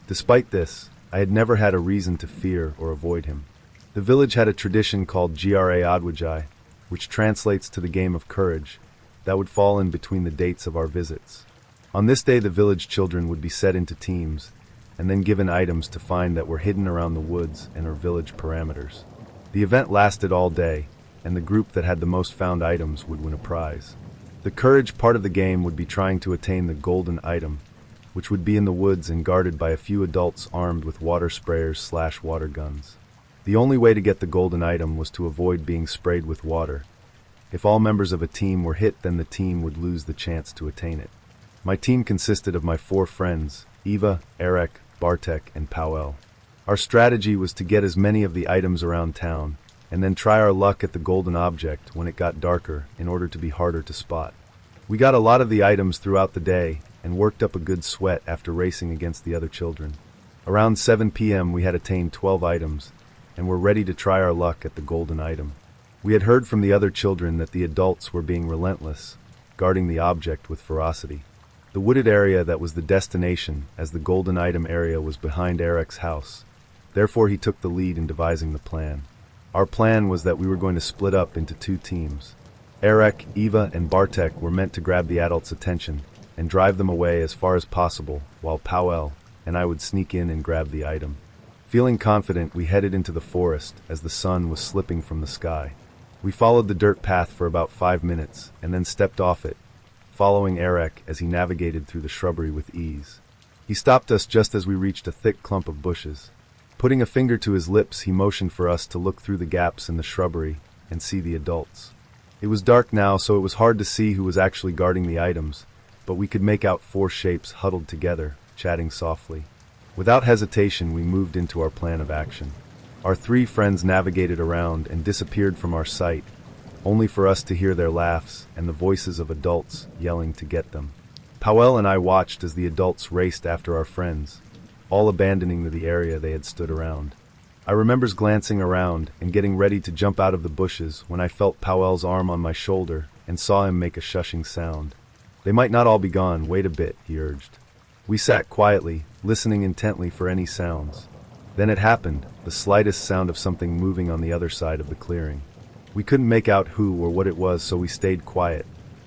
Despite this, I had never had a reason to fear or avoid him. The village had a tradition called Gra Odwajai, which translates to the game of courage, that would fall in between the dates of our visits. On this day the village children would be set into teams, and then given items to find that were hidden around the woods and our village parameters. The event lasted all day, and the group that had the most found items would win a prize. The courage part of the game would be trying to attain the golden item, which would be in the woods and guarded by a few adults armed with water sprayers/water guns. The only way to get the golden item was to avoid being sprayed with water. If all members of a team were hit, then the team would lose the chance to attain it. My team consisted of my 4 friends, Eva, Eric, Bartek, and Powell. Our strategy was to get as many of the items around town, and then try our luck at the golden object when it got darker in order to be harder to spot. We got a lot of the items throughout the day and worked up a good sweat after racing against the other children. Around 7 p.m. we had attained 12 items, and were ready to try our luck at the golden item. We had heard from the other children that the adults were being relentless, guarding the object with ferocity. The wooded area that was the destination, as the golden item area, was behind Eric's house. Therefore he took the lead in devising the plan. Our plan was that we were going to split up into 2 teams. Eric, Eva, and Bartek were meant to grab the adults' attention and drive them away as far as possible, while Powell and I would sneak in and grab the item. Feeling confident, we headed into the forest as the sun was slipping from the sky. We followed the dirt path for about 5 minutes and then stepped off it, following Eric as he navigated through the shrubbery with ease. He stopped us just as we reached a thick clump of bushes. Putting a finger to his lips, he motioned for us to look through the gaps in the shrubbery and see the adults. It was dark now, so it was hard to see who was actually guarding the items, but we could make out 4 shapes huddled together, chatting softly. Without hesitation, we moved into our plan of action. Our 3 friends navigated around and disappeared from our sight, only for us to hear their laughs and the voices of adults yelling to get them. Powell and I watched as the adults raced after our friends, all abandoning the area they had stood around. I remembers glancing around and getting ready to jump out of the bushes when I felt Powell's arm on my shoulder and saw him make a shushing sound. "They might not all be gone, wait a bit," he urged. We sat quietly, listening intently for any sounds. Then it happened, the slightest sound of something moving on the other side of the clearing. We couldn't make out who or what it was, so we stayed quiet,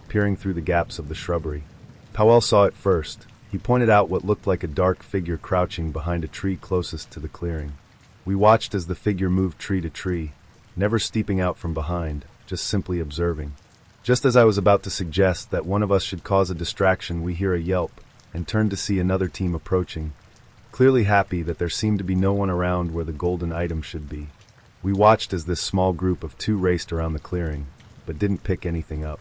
peering through the gaps of the shrubbery. Powell saw it first. He pointed out what looked like a dark figure crouching behind a tree closest to the clearing. We watched as the figure moved tree to tree, never stepping out from behind, just simply observing. Just as I was about to suggest that one of us should cause a distraction, we hear a yelp and turn to see another team approaching, clearly happy that there seemed to be no one around where the golden item should be. We watched as this small group of 2 raced around the clearing, but didn't pick anything up.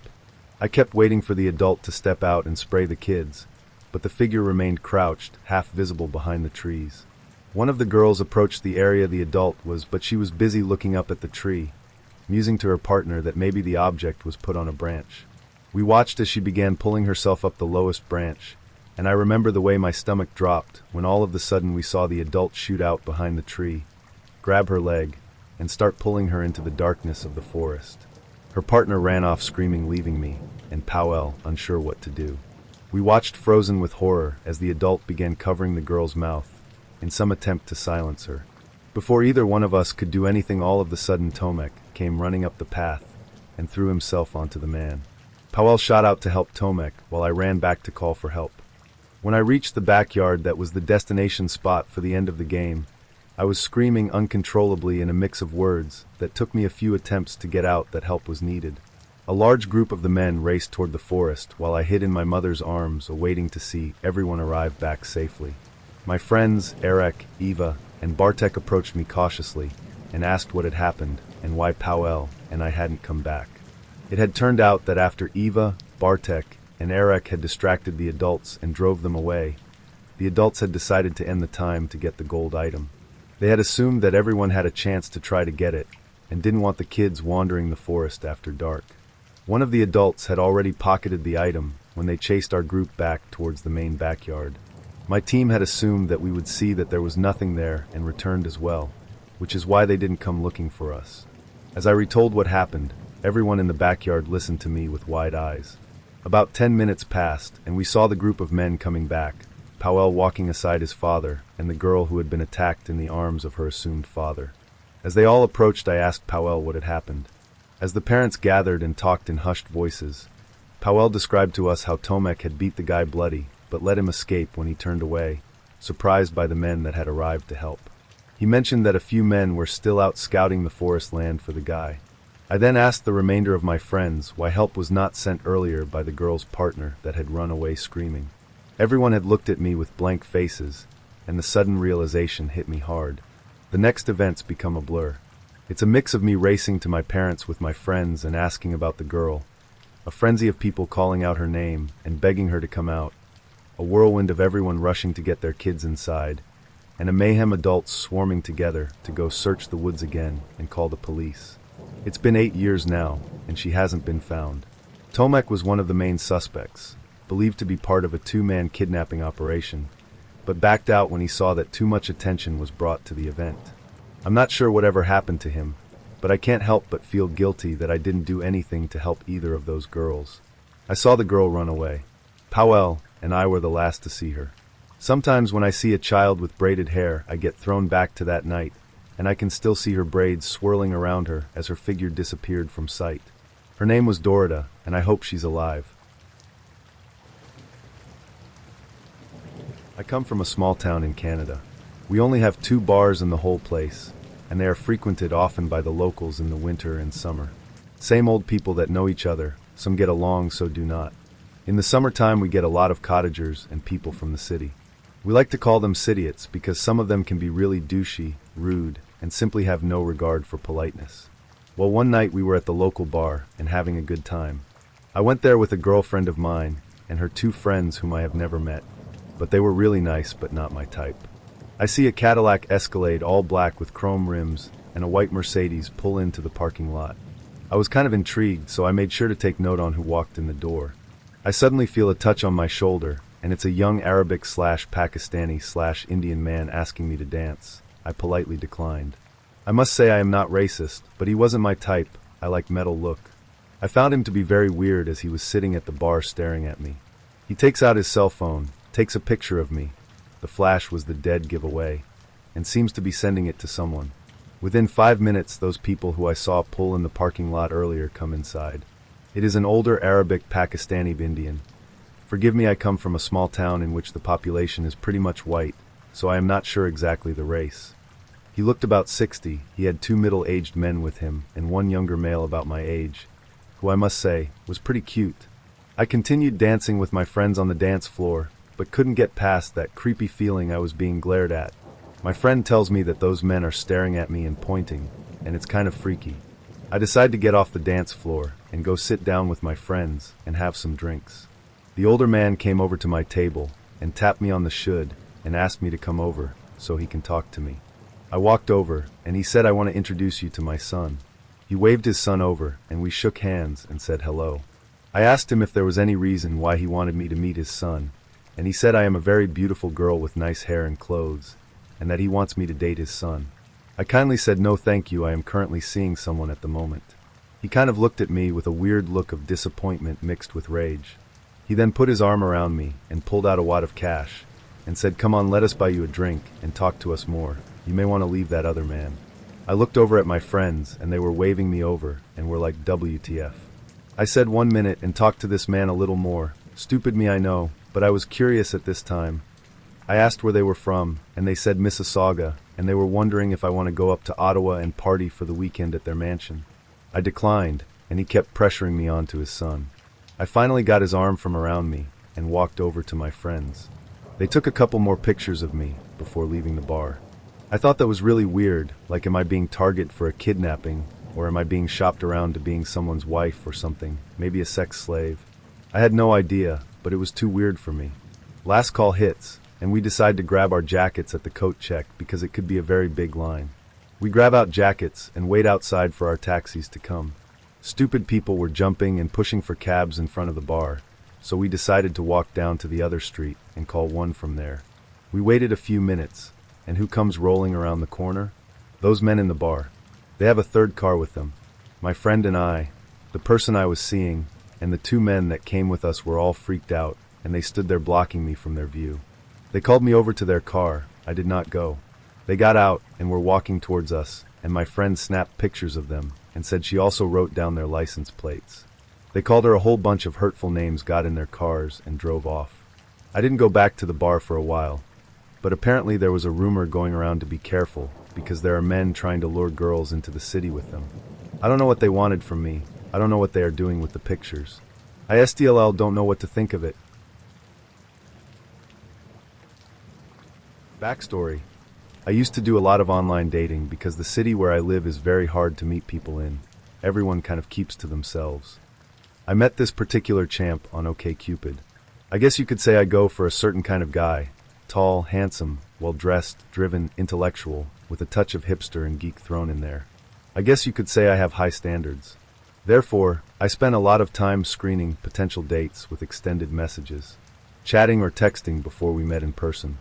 I kept waiting for the adult to step out and spray the kids, but the figure remained crouched, half visible behind the trees. One of the girls approached the area the adult was, but she was busy looking up at the tree, musing to her partner that maybe the object was put on a branch. We watched as she began pulling herself up the lowest branch, and I remember the way my stomach dropped when all of a sudden we saw the adult shoot out behind the tree, grab her leg, and start pulling her into the darkness of the forest. Her partner ran off screaming, leaving me and Powell unsure what to do. We watched frozen with horror as the adult began covering the girl's mouth in some attempt to silence her. Before either one of us could do anything, all of a sudden Tomek came running up the path and threw himself onto the man. Powell shot out to help Tomek while I ran back to call for help. When I reached the backyard that was the destination spot for the end of the game, I was screaming uncontrollably in a mix of words that took me a few attempts to get out that help was needed. A large group of the men raced toward the forest while I hid in my mother's arms, awaiting to see everyone arrive back safely. My friends, Eric, Eva, and Bartek approached me cautiously and asked what had happened and why Powell and I hadn't come back. It had turned out that after Eva, Bartek, and Eric had distracted the adults and drove them away, the adults had decided to end the time to get the gold item. They had assumed that everyone had a chance to try to get it and didn't want the kids wandering the forest after dark. One of the adults had already pocketed the item when they chased our group back towards the main backyard. My team had assumed that we would see that there was nothing there and returned as well, which is why they didn't come looking for us. As I retold what happened, everyone in the backyard listened to me with wide eyes. About 10 minutes passed, and we saw the group of men coming back, Powell walking aside his father and the girl who had been attacked in the arms of her assumed father. As they all approached, I asked Powell what had happened. As the parents gathered and talked in hushed voices, Powell described to us how Tomek had beat the guy bloody, but let him escape when he turned away, surprised by the men that had arrived to help. He mentioned that a few men were still out scouting the forest land for the guy. I then asked the remainder of my friends why help was not sent earlier by the girl's partner that had run away screaming. Everyone had looked at me with blank faces, and the sudden realization hit me hard. The next events become a blur. It's a mix of me racing to my parents with my friends and asking about the girl, a frenzy of people calling out her name and begging her to come out, a whirlwind of everyone rushing to get their kids inside, and a mayhem adults swarming together to go search the woods again and call the police. It's been 8 years now, and she hasn't been found. Tomek was one of the main suspects, believed to be part of a 2-man kidnapping operation, but backed out when he saw that too much attention was brought to the event. I'm not sure whatever happened to him, but I can't help but feel guilty that I didn't do anything to help either of those girls. I saw the girl run away. Powell and I were the last to see her. Sometimes when I see a child with braided hair, I get thrown back to that night, and I can still see her braids swirling around her as her figure disappeared from sight. Her name was Dorita, and I hope she's alive. I come from a small town in Canada. We only have 2 bars in the whole place, and they are frequented often by the locals in the winter and summer. Same old people that know each other, some get along, so do not. In the summertime we get a lot of cottagers and people from the city. We like to call them cityots because some of them can be really douchey, rude, and simply have no regard for politeness. Well, one night we were at the local bar and having a good time. I went there with a girlfriend of mine and her 2 friends whom I have never met, but they were really nice but not my type. I see a Cadillac Escalade all black with chrome rims and a white Mercedes pull into the parking lot. I was kind of intrigued, so I made sure to take note on who walked in the door. I suddenly feel a touch on my shoulder, and it's a young Arabic/Pakistani/Indian man asking me to dance. I politely declined. I must say I am not racist, but he wasn't my type. I like metal look. I found him to be very weird as he was sitting at the bar staring at me. He takes out his cell phone, takes a picture of me. The flash was the dead giveaway, and seems to be sending it to someone. Within 5 minutes, those people who I saw pull in the parking lot earlier come inside. It is an older Arabic Pakistani Indian. Forgive me, I come from a small town in which the population is pretty much white, so I am not sure exactly the race. He looked about 60, he had 2 middle-aged men with him, and 1 younger male about my age, who I must say, was pretty cute. I continued dancing with my friends on the dance floor, but couldn't get past that creepy feeling I was being glared at. My friend tells me that those men are staring at me and pointing, and it's kind of freaky. I decide to get off the dance floor and go sit down with my friends and have some drinks. The older man came over to my table and tapped me on the should and asked me to come over so he can talk to me. I walked over and he said, "I want to introduce you to my son." He waved his son over and we shook hands and said hello. I asked him if there was any reason why he wanted me to meet his son, and he said I am a very beautiful girl with nice hair and clothes, and that he wants me to date his son. I kindly said no thank you, I am currently seeing someone at the moment. He kind of looked at me with a weird look of disappointment mixed with rage. He then put his arm around me and pulled out a wad of cash and said, "Come on, let us buy you a drink and talk to us more. You may want to leave that other man." I looked over at my friends and they were waving me over and were like, "WTF?" I said 1 minute and talked to this man a little more. Stupid me, I know, but I was curious at this time. I asked where they were from, and they said Mississauga, and they were wondering if I want to go up to Ottawa and party for the weekend at their mansion. I declined, and he kept pressuring me on to his son. I finally got his arm from around me and walked over to my friends. They took a couple more pictures of me before leaving the bar. I thought that was really weird, like am I being targeted for a kidnapping, or am I being shopped around to being someone's wife or something, maybe a sex slave? I had no idea, but it was too weird for me. Last call hits, and we decide to grab our jackets at the coat check because it could be a very big line. We grab out jackets and wait outside for our taxis to come. Stupid people were jumping and pushing for cabs in front of the bar, so we decided to walk down to the other street and call one from there. We waited a few minutes, and who comes rolling around the corner? Those men in the bar. They have a third car with them. My friend and I, the person I was seeing, and the 2 men that came with us were all freaked out, and they stood there blocking me from their view. They called me over to their car. I did not go. They got out and were walking towards us, and my friend snapped pictures of them and said she also wrote down their license plates. They called her a whole bunch of hurtful names, got in their cars, and drove off. I didn't go back to the bar for a while, but apparently there was a rumor going around to be careful because there are men trying to lure girls into the city with them. I don't know what they wanted from me. I don't know what they are doing with the pictures. I SDLL don't know what to think of it. Backstory. I used to do a lot of online dating because the city where I live is very hard to meet people in. Everyone kind of keeps to themselves. I met this particular champ on OkCupid. I guess you could say I go for a certain kind of guy. Tall, handsome, well-dressed, driven, intellectual, with a touch of hipster and geek thrown in there. I guess you could say I have high standards. Therefore, I spent a lot of time screening potential dates with extended messages, chatting or texting before we met in person.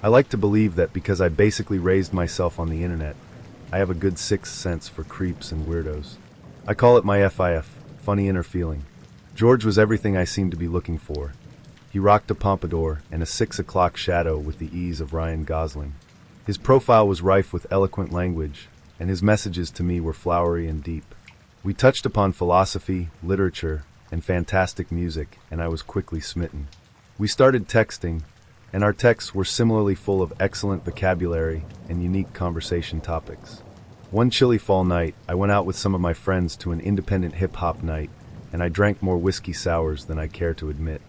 I like to believe that because I basically raised myself on the internet, I have a good sixth sense for creeps and weirdos. I call it my FIF, funny inner feeling. George was everything I seemed to be looking for. He rocked a pompadour and a 6 o'clock shadow with the ease of Ryan Gosling. His profile was rife with eloquent language, and his messages to me were flowery and deep. We touched upon philosophy, literature, and fantastic music, and I was quickly smitten. We started texting, and our texts were similarly full of excellent vocabulary and unique conversation topics. One chilly fall night, I went out with some of my friends to an independent hip-hop night, and I drank more whiskey sours than I care to admit.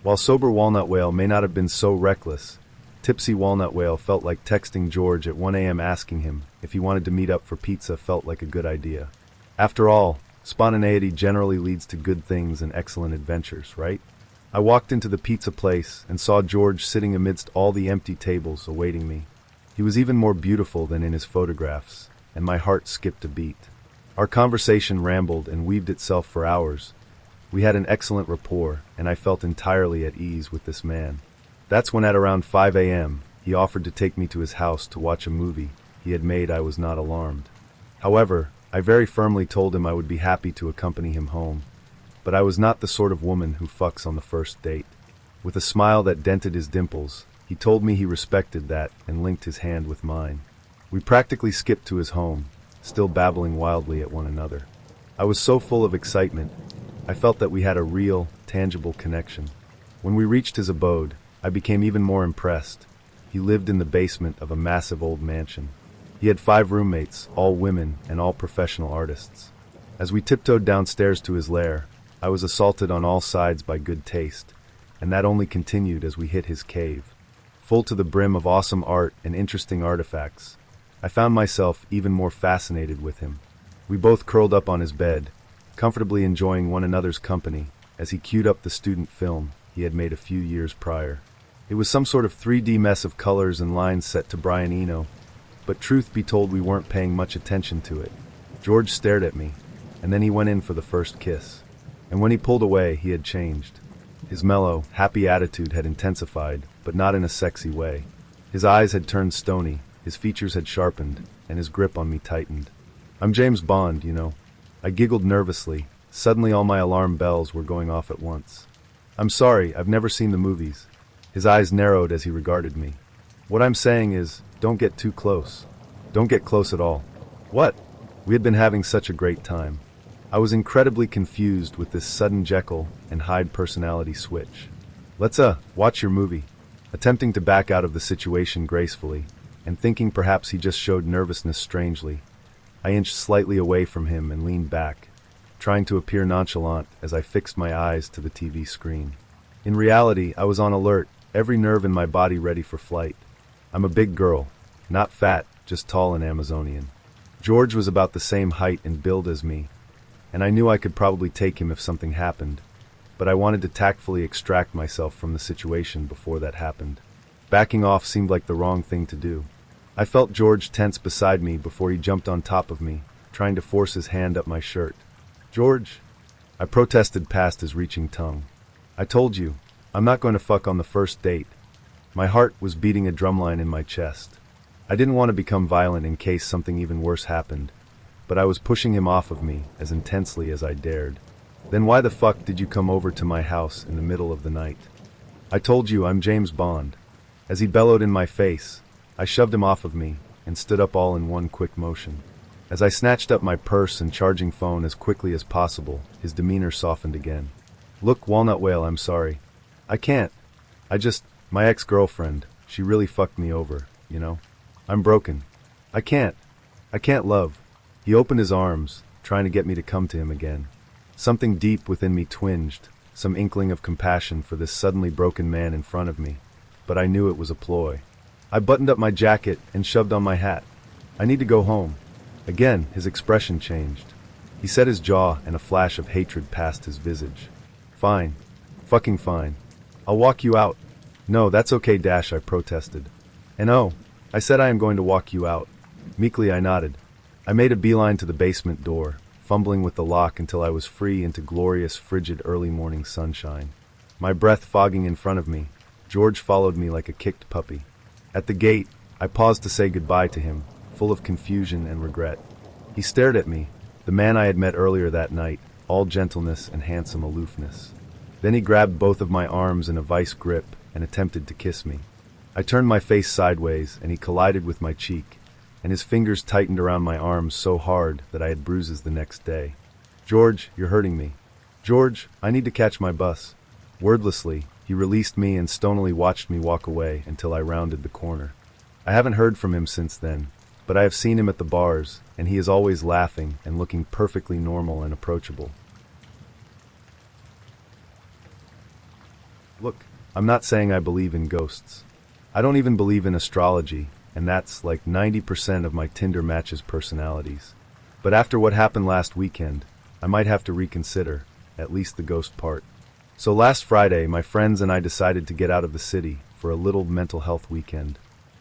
While sober Walnut Whale may not have been so reckless, tipsy Walnut Whale felt like texting George at 1 a.m. asking him if he wanted to meet up for pizza felt like a good idea. After all, spontaneity generally leads to good things and excellent adventures, right? I walked into the pizza place and saw George sitting amidst all the empty tables awaiting me. He was even more beautiful than in his photographs, and my heart skipped a beat. Our conversation rambled and weaved itself for hours. We had an excellent rapport, and I felt entirely at ease with this man. That's when at around 5 a.m., he offered to take me to his house to watch a movie he had made. I was not alarmed. However, I very firmly told him I would be happy to accompany him home, but I was not the sort of woman who fucks on the first date. With a smile that dented his dimples, he told me he respected that and linked his hand with mine. We practically skipped to his home, still babbling wildly at one another. I was so full of excitement, I felt that we had a real, tangible connection. When we reached his abode, I became even more impressed. He lived in the basement of a massive old mansion. He had 5 roommates, all women and all professional artists. As we tiptoed downstairs to his lair, I was assaulted on all sides by good taste, and that only continued as we hit his cave. Full to the brim of awesome art and interesting artifacts, I found myself even more fascinated with him. We both curled up on his bed, comfortably enjoying one another's company as he queued up the student film he had made a few years prior. It was some sort of 3D mess of colors and lines set to Brian Eno, but truth be told we weren't paying much attention to it. George stared at me, and then he went in for the first kiss. And when he pulled away, he had changed. His mellow, happy attitude had intensified, but not in a sexy way. His eyes had turned stony, his features had sharpened, and his grip on me tightened. "I'm James Bond, you know." I giggled nervously. Suddenly all my alarm bells were going off at once. "I'm sorry, I've never seen the movies." His eyes narrowed as he regarded me. "What I'm saying is, don't get too close. Don't get close at all." "What?" We had been having such a great time. I was incredibly confused with this sudden Jekyll and Hyde personality switch. "Let's, watch your movie." Attempting to back out of the situation gracefully, and thinking perhaps he just showed nervousness strangely, I inched slightly away from him and leaned back, trying to appear nonchalant as I fixed my eyes to the TV screen. In reality, I was on alert, every nerve in my body ready for flight. I'm a big girl, not fat, just tall and Amazonian. George was about the same height and build as me, and I knew I could probably take him if something happened, but I wanted to tactfully extract myself from the situation before that happened. Backing off seemed like the wrong thing to do. I felt George tense beside me before he jumped on top of me, trying to force his hand up my shirt. "George," I protested past his reaching tongue. "I told you, I'm not going to fuck on the first date." My heart was beating a drumline in my chest. I didn't want to become violent in case something even worse happened, but I was pushing him off of me as intensely as I dared. "Then why the fuck did you come over to my house in the middle of the night?" "I told you I'm James Bond." As he bellowed in my face, I shoved him off of me and stood up all in one quick motion. As I snatched up my purse and charging phone as quickly as possible, his demeanor softened again. "Look, Walnut Whale, I'm sorry. I can't. My ex-girlfriend, she really fucked me over, you know? I'm broken. I can't love." He opened his arms, trying to get me to come to him again. Something deep within me twinged, some inkling of compassion for this suddenly broken man in front of me, but I knew it was a ploy. I buttoned up my jacket and shoved on my hat. "I need to go home." Again, his expression changed. He set his jaw and a flash of hatred passed his visage. "Fine. Fucking fine. I'll walk you out." "No, that's okay, I protested. "And oh, I said I am going to walk you out." Meekly I nodded. I made a beeline to the basement door, fumbling with the lock until I was free into glorious, frigid early morning sunshine. My breath fogging in front of me, George followed me like a kicked puppy. At the gate, I paused to say goodbye to him, full of confusion and regret. He stared at me, the man I had met earlier that night, all gentleness and handsome aloofness. Then he grabbed both of my arms in a vice grip and attempted to kiss me. I turned my face sideways and he collided with my cheek, and his fingers tightened around my arms so hard that I had bruises the next day. George, you're hurting me. George, I need to catch my bus. Wordlessly, he released me and stonily watched me walk away until I rounded the corner. I haven't heard from him since then, but I have seen him at the bars, and he is always laughing and looking perfectly normal and approachable. Look, I'm not saying I believe in ghosts. I don't even believe in astrology, and that's like 90% of my Tinder matches' personalities. But after what happened last weekend, I might have to reconsider, at least the ghost part. So last Friday, my friends and I decided to get out of the city for a little mental health weekend.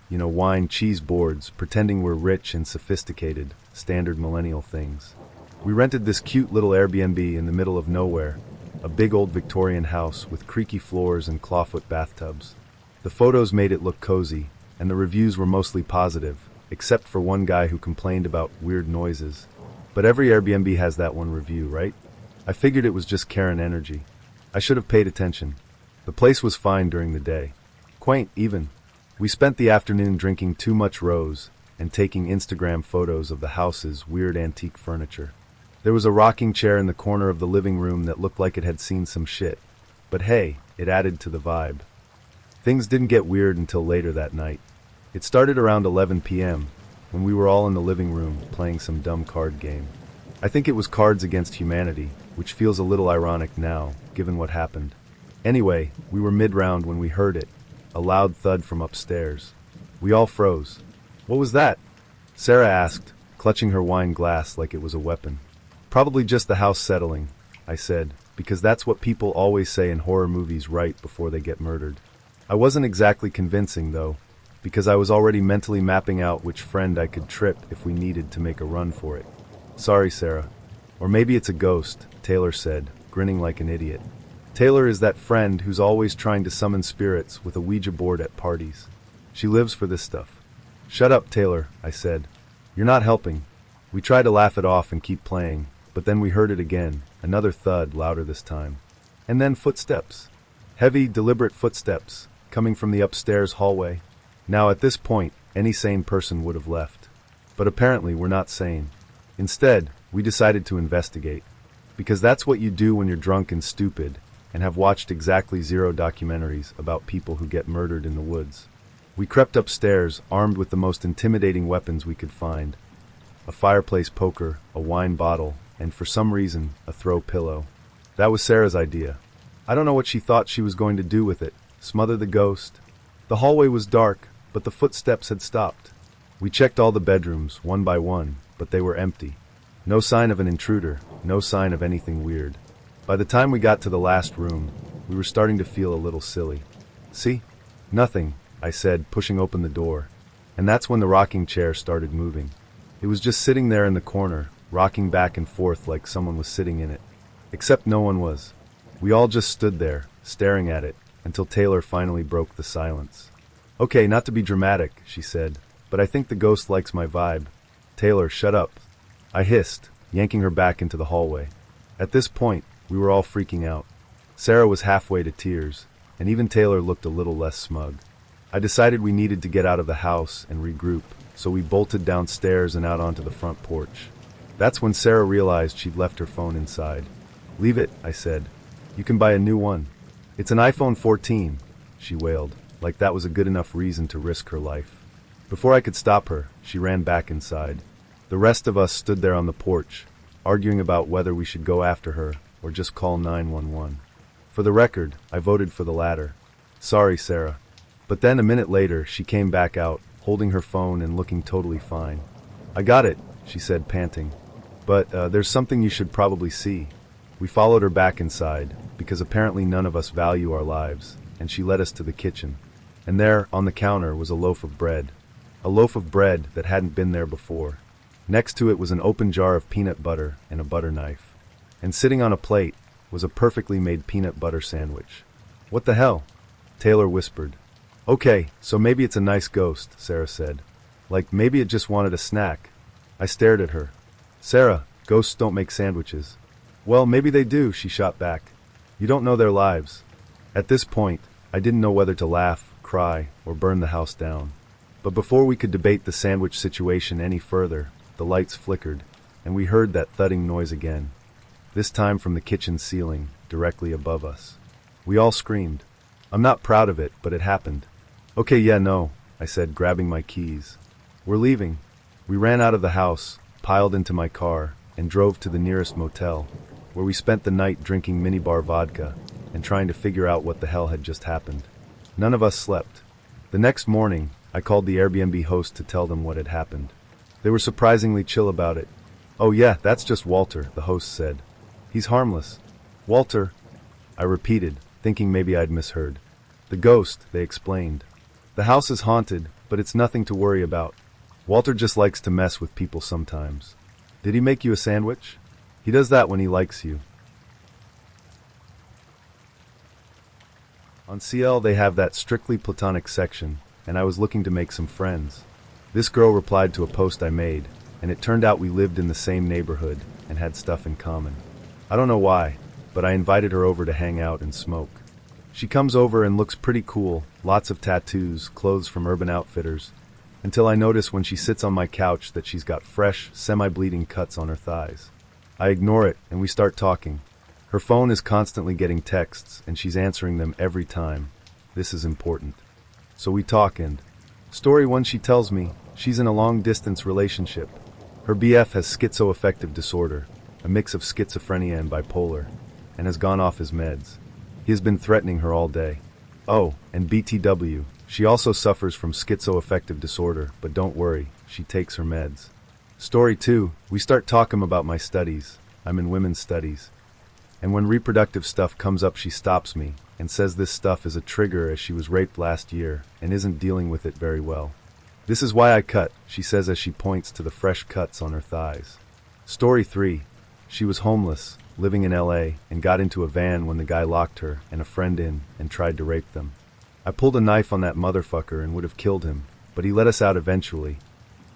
You know, wine, cheese boards, pretending we're rich and sophisticated, standard millennial things. We rented this cute little Airbnb in the middle of nowhere, a big old Victorian house with creaky floors and clawfoot bathtubs. The photos made it look cozy, and the reviews were mostly positive, except for one guy who complained about weird noises. But every Airbnb has that one review, right? I figured it was just Karen energy. I should have paid attention. The place was fine during the day. Quaint, even. We spent the afternoon drinking too much rose and taking Instagram photos of the house's weird antique furniture. There was a rocking chair in the corner of the living room that looked like it had seen some shit. But hey, it added to the vibe. Things didn't get weird until later that night. It started around 11 p.m., when we were all in the living room playing some dumb card game. I think it was Cards Against Humanity, which feels a little ironic now, given what happened. Anyway, we were mid-round when we heard it, a loud thud from upstairs. We all froze. What was that? Sarah asked, clutching her wine glass like it was a weapon. Probably just the house settling, I said, because that's what people always say in horror movies right before they get murdered. I wasn't exactly convincing, though, because I was already mentally mapping out which friend I could trip if we needed to make a run for it. Sorry, Sarah. Or maybe it's a ghost, Taylor said, grinning like an idiot. Taylor is that friend who's always trying to summon spirits with a Ouija board at parties. She lives for this stuff. Shut up, Taylor, I said. You're not helping. We tried to laugh it off and keep playing, but then we heard it again, another thud, louder this time. And then footsteps. Heavy, deliberate footsteps, coming from the upstairs hallway. Now at this point, any sane person would have left. But apparently we're not sane. Instead, we decided to investigate. Because that's what you do when you're drunk and stupid, and have watched exactly 0 documentaries about people who get murdered in the woods. We crept upstairs, armed with the most intimidating weapons we could find. A fireplace poker, a wine bottle, and for some reason, a throw pillow. That was Sarah's idea. I don't know what she thought she was going to do with it. Smother the ghost. The hallway was dark, but the footsteps had stopped. We checked all the bedrooms, one by one, but they were empty. No sign of an intruder, no sign of anything weird. By the time we got to the last room, we were starting to feel a little silly. See? Nothing, I said, pushing open the door. And that's when the rocking chair started moving. It was just sitting there in the corner, rocking back and forth like someone was sitting in it. Except no one was. We all just stood there, staring at it, until Taylor finally broke the silence. Okay, not to be dramatic, she said, but I think the ghost likes my vibe. Taylor, shut up. I hissed, yanking her back into the hallway. At this point, we were all freaking out. Sarah was halfway to tears, and even Taylor looked a little less smug. I decided we needed to get out of the house and regroup, so we bolted downstairs and out onto the front porch. That's when Sarah realized she'd left her phone inside. Leave it, I said. You can buy a new one. It's an iPhone 14, she wailed, like that was a good enough reason to risk her life. Before I could stop her, she ran back inside. The rest of us stood there on the porch, arguing about whether we should go after her or just call 911. For the record, I voted for the latter. Sorry, Sarah. But then a minute later, she came back out, holding her phone and looking totally fine. I got it, she said, panting. But there's something you should probably see. We followed her back inside, because apparently none of us value our lives, and she led us to the kitchen. And there, on the counter, was a loaf of bread. A loaf of bread that hadn't been there before. Next to it was an open jar of peanut butter and a butter knife. And sitting on a plate was a perfectly made peanut butter sandwich. What the hell? Taylor whispered. Okay, so maybe it's a nice ghost, Sarah said. Like maybe it just wanted a snack. I stared at her. Sarah, ghosts don't make sandwiches. Well, maybe they do, she shot back. You don't know their lives. At this point, I didn't know whether to laugh, cry, or burn the house down. But before we could debate the sandwich situation any further, the lights flickered, and we heard that thudding noise again. this time from the kitchen ceiling, directly above us. We all screamed. I'm not proud of it, but it happened. Okay, yeah, no, I said, grabbing my keys. We're leaving. We ran out of the house, piled into my car, and drove to the nearest motel, where we spent the night drinking minibar vodka and trying to figure out what the hell had just happened. None of us slept. The next morning, I called the Airbnb host to tell them what had happened. They were surprisingly chill about it. Oh yeah, that's just Walter, the host said. He's harmless. Walter, I repeated, thinking maybe I'd misheard. The ghost, they explained. The house is haunted, but it's nothing to worry about. Walter just likes to mess with people sometimes. Did he make you a sandwich? He does that when he likes you. On CL they have that strictly platonic section, and I was looking to make some friends. This girl replied to a post I made, and it turned out we lived in the same neighborhood and had stuff in common. I don't know why, but I invited her over to hang out and smoke. She comes over and looks pretty cool, lots of tattoos, clothes from Urban Outfitters, until I notice when she sits on my couch that she's got fresh, semi-bleeding cuts on her thighs. I ignore it, and we start talking. Her phone is constantly getting texts, and she's answering them every time. This is important. So we talk, and story one, she tells me she's in a long-distance relationship. Her BF has schizoaffective disorder, a mix of schizophrenia and bipolar, and has gone off his meds. He has been threatening her all day. Oh, and BTW, she also suffers from schizoaffective disorder, but don't worry, she takes her meds. Story 2, we start talking about my studies. I'm in women's studies. And when reproductive stuff comes up, she stops me and says this stuff is a trigger as she was raped last year and isn't dealing with it very well. This is why I cut, she says as she points to the fresh cuts on her thighs. Story 3, she was homeless, living in LA, and got into a van when the guy locked her and a friend in and tried to rape them. I pulled a knife on that motherfucker and would have killed him, but he let us out eventually.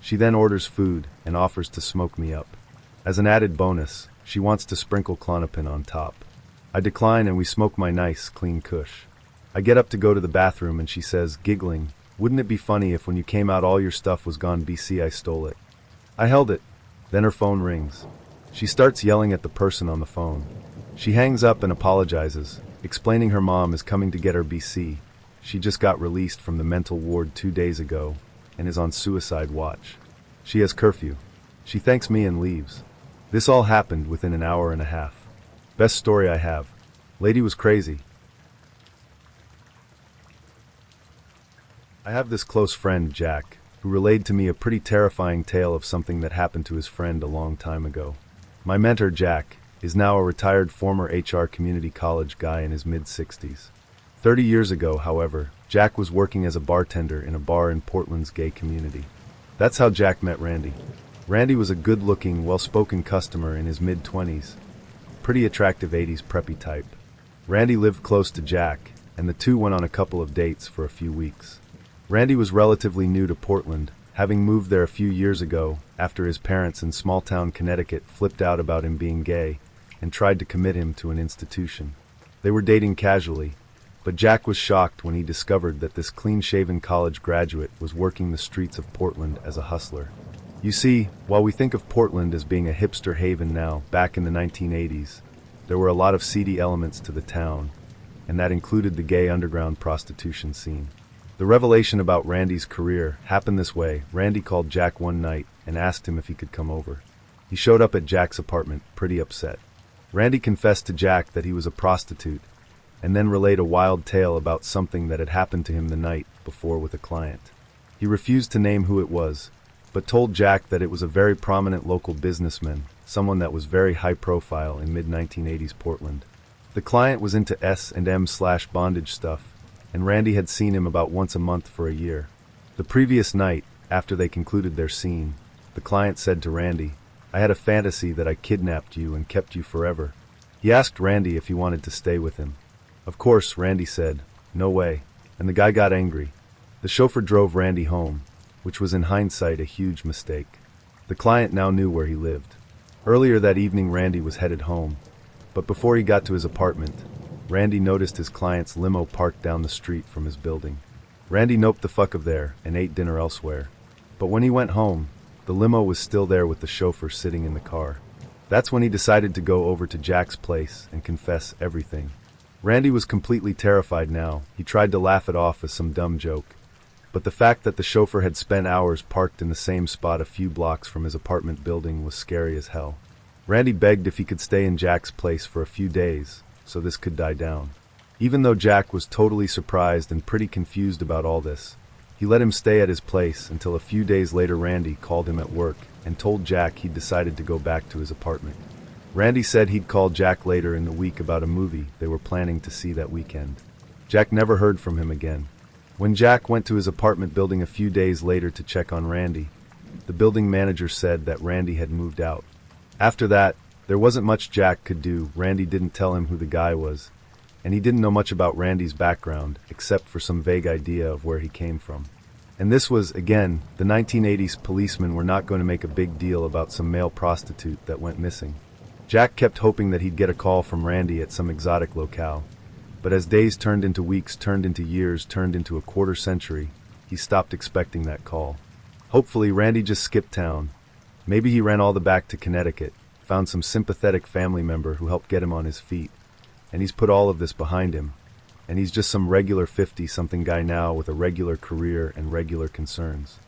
She then orders food and offers to smoke me up. As an added bonus, she wants to sprinkle Klonopin on top. I decline and we smoke my nice, clean kush. I get up to go to the bathroom and she says, giggling, wouldn't it be funny if when you came out all your stuff was gone? BC, I stole it. I held it. Then her phone rings. She starts yelling at the person on the phone. She hangs up and apologizes, explaining her mom is coming to get her. BC. She just got released from the mental ward 2 days ago and is on suicide watch. She has curfew. She thanks me and leaves. This all happened within an hour and a half. Best story I have. Lady was crazy. I have this close friend, Jack, who relayed to me a pretty terrifying tale of something that happened to his friend a long time ago. My mentor, Jack, is now a retired former HR community college guy in his mid-60s. 30 years ago, however, Jack was working as a bartender in a bar in Portland's gay community. That's how Jack met Randy. Randy was a good-looking, well-spoken customer in his mid-20s. Pretty attractive 80s preppy type. Randy lived close to Jack, and the two went on a couple of dates for a few weeks. Randy was relatively new to Portland, having moved there a few years ago after his parents in small-town Connecticut flipped out about him being gay and tried to commit him to an institution. They were dating casually, but Jack was shocked when he discovered that this clean-shaven college graduate was working the streets of Portland as a hustler. You see, while we think of Portland as being a hipster haven now, back in the 1980s, there were a lot of seedy elements to the town, and that included the gay underground prostitution scene. The revelation about Randy's career happened this way. Randy called Jack one night and asked him if he could come over. He showed up at Jack's apartment, pretty upset. Randy confessed to Jack that he was a prostitute, and then relayed a wild tale about something that had happened to him the night before with a client. He refused to name who it was, but told Jack that it was a very prominent local businessman, someone that was very high profile in mid-1980s Portland. The client was into S&M/bondage stuff, and Randy had seen him about once a month for a year. The previous night, after they concluded their scene, the client said to Randy, "I had a fantasy that I kidnapped you and kept you forever." He asked Randy if he wanted to stay with him. Of course, Randy said, "No way," and the guy got angry. The chauffeur drove Randy home, which was in hindsight a huge mistake. The client now knew where he lived. Earlier that evening, Randy was headed home, but before he got to his apartment, Randy noticed his client's limo parked down the street from his building. Randy noped the fuck of there and ate dinner elsewhere. But when he went home, the limo was still there with the chauffeur sitting in the car. That's when he decided to go over to Jack's place and confess everything. Randy was completely terrified now. He tried to laugh it off as some dumb joke. But the fact that the chauffeur had spent hours parked in the same spot a few blocks from his apartment building was scary as hell. Randy begged if he could stay in Jack's place for a few days, so this could die down. Even though Jack was totally surprised and pretty confused about all this, he let him stay at his place until a few days later Randy called him at work and told Jack he'd decided to go back to his apartment. Randy said he'd call Jack later in the week about a movie they were planning to see that weekend. Jack never heard from him again. When Jack went to his apartment building a few days later to check on Randy, the building manager said that Randy had moved out. After that, there wasn't much Jack could do. Randy didn't tell him who the guy was, and he didn't know much about Randy's background except for some vague idea of where he came from. And this was, again, the 1980s. Policemen were not going to make a big deal about some male prostitute that went missing. Jack kept hoping that he'd get a call from Randy at some exotic locale. But as days turned into weeks, turned into years, turned into a quarter century, he stopped expecting that call. Hopefully, Randy just skipped town. Maybe he ran all the back to Connecticut, found some sympathetic family member who helped get him on his feet, and he's put all of this behind him, and he's just some regular 50-something guy now with a regular career and regular concerns.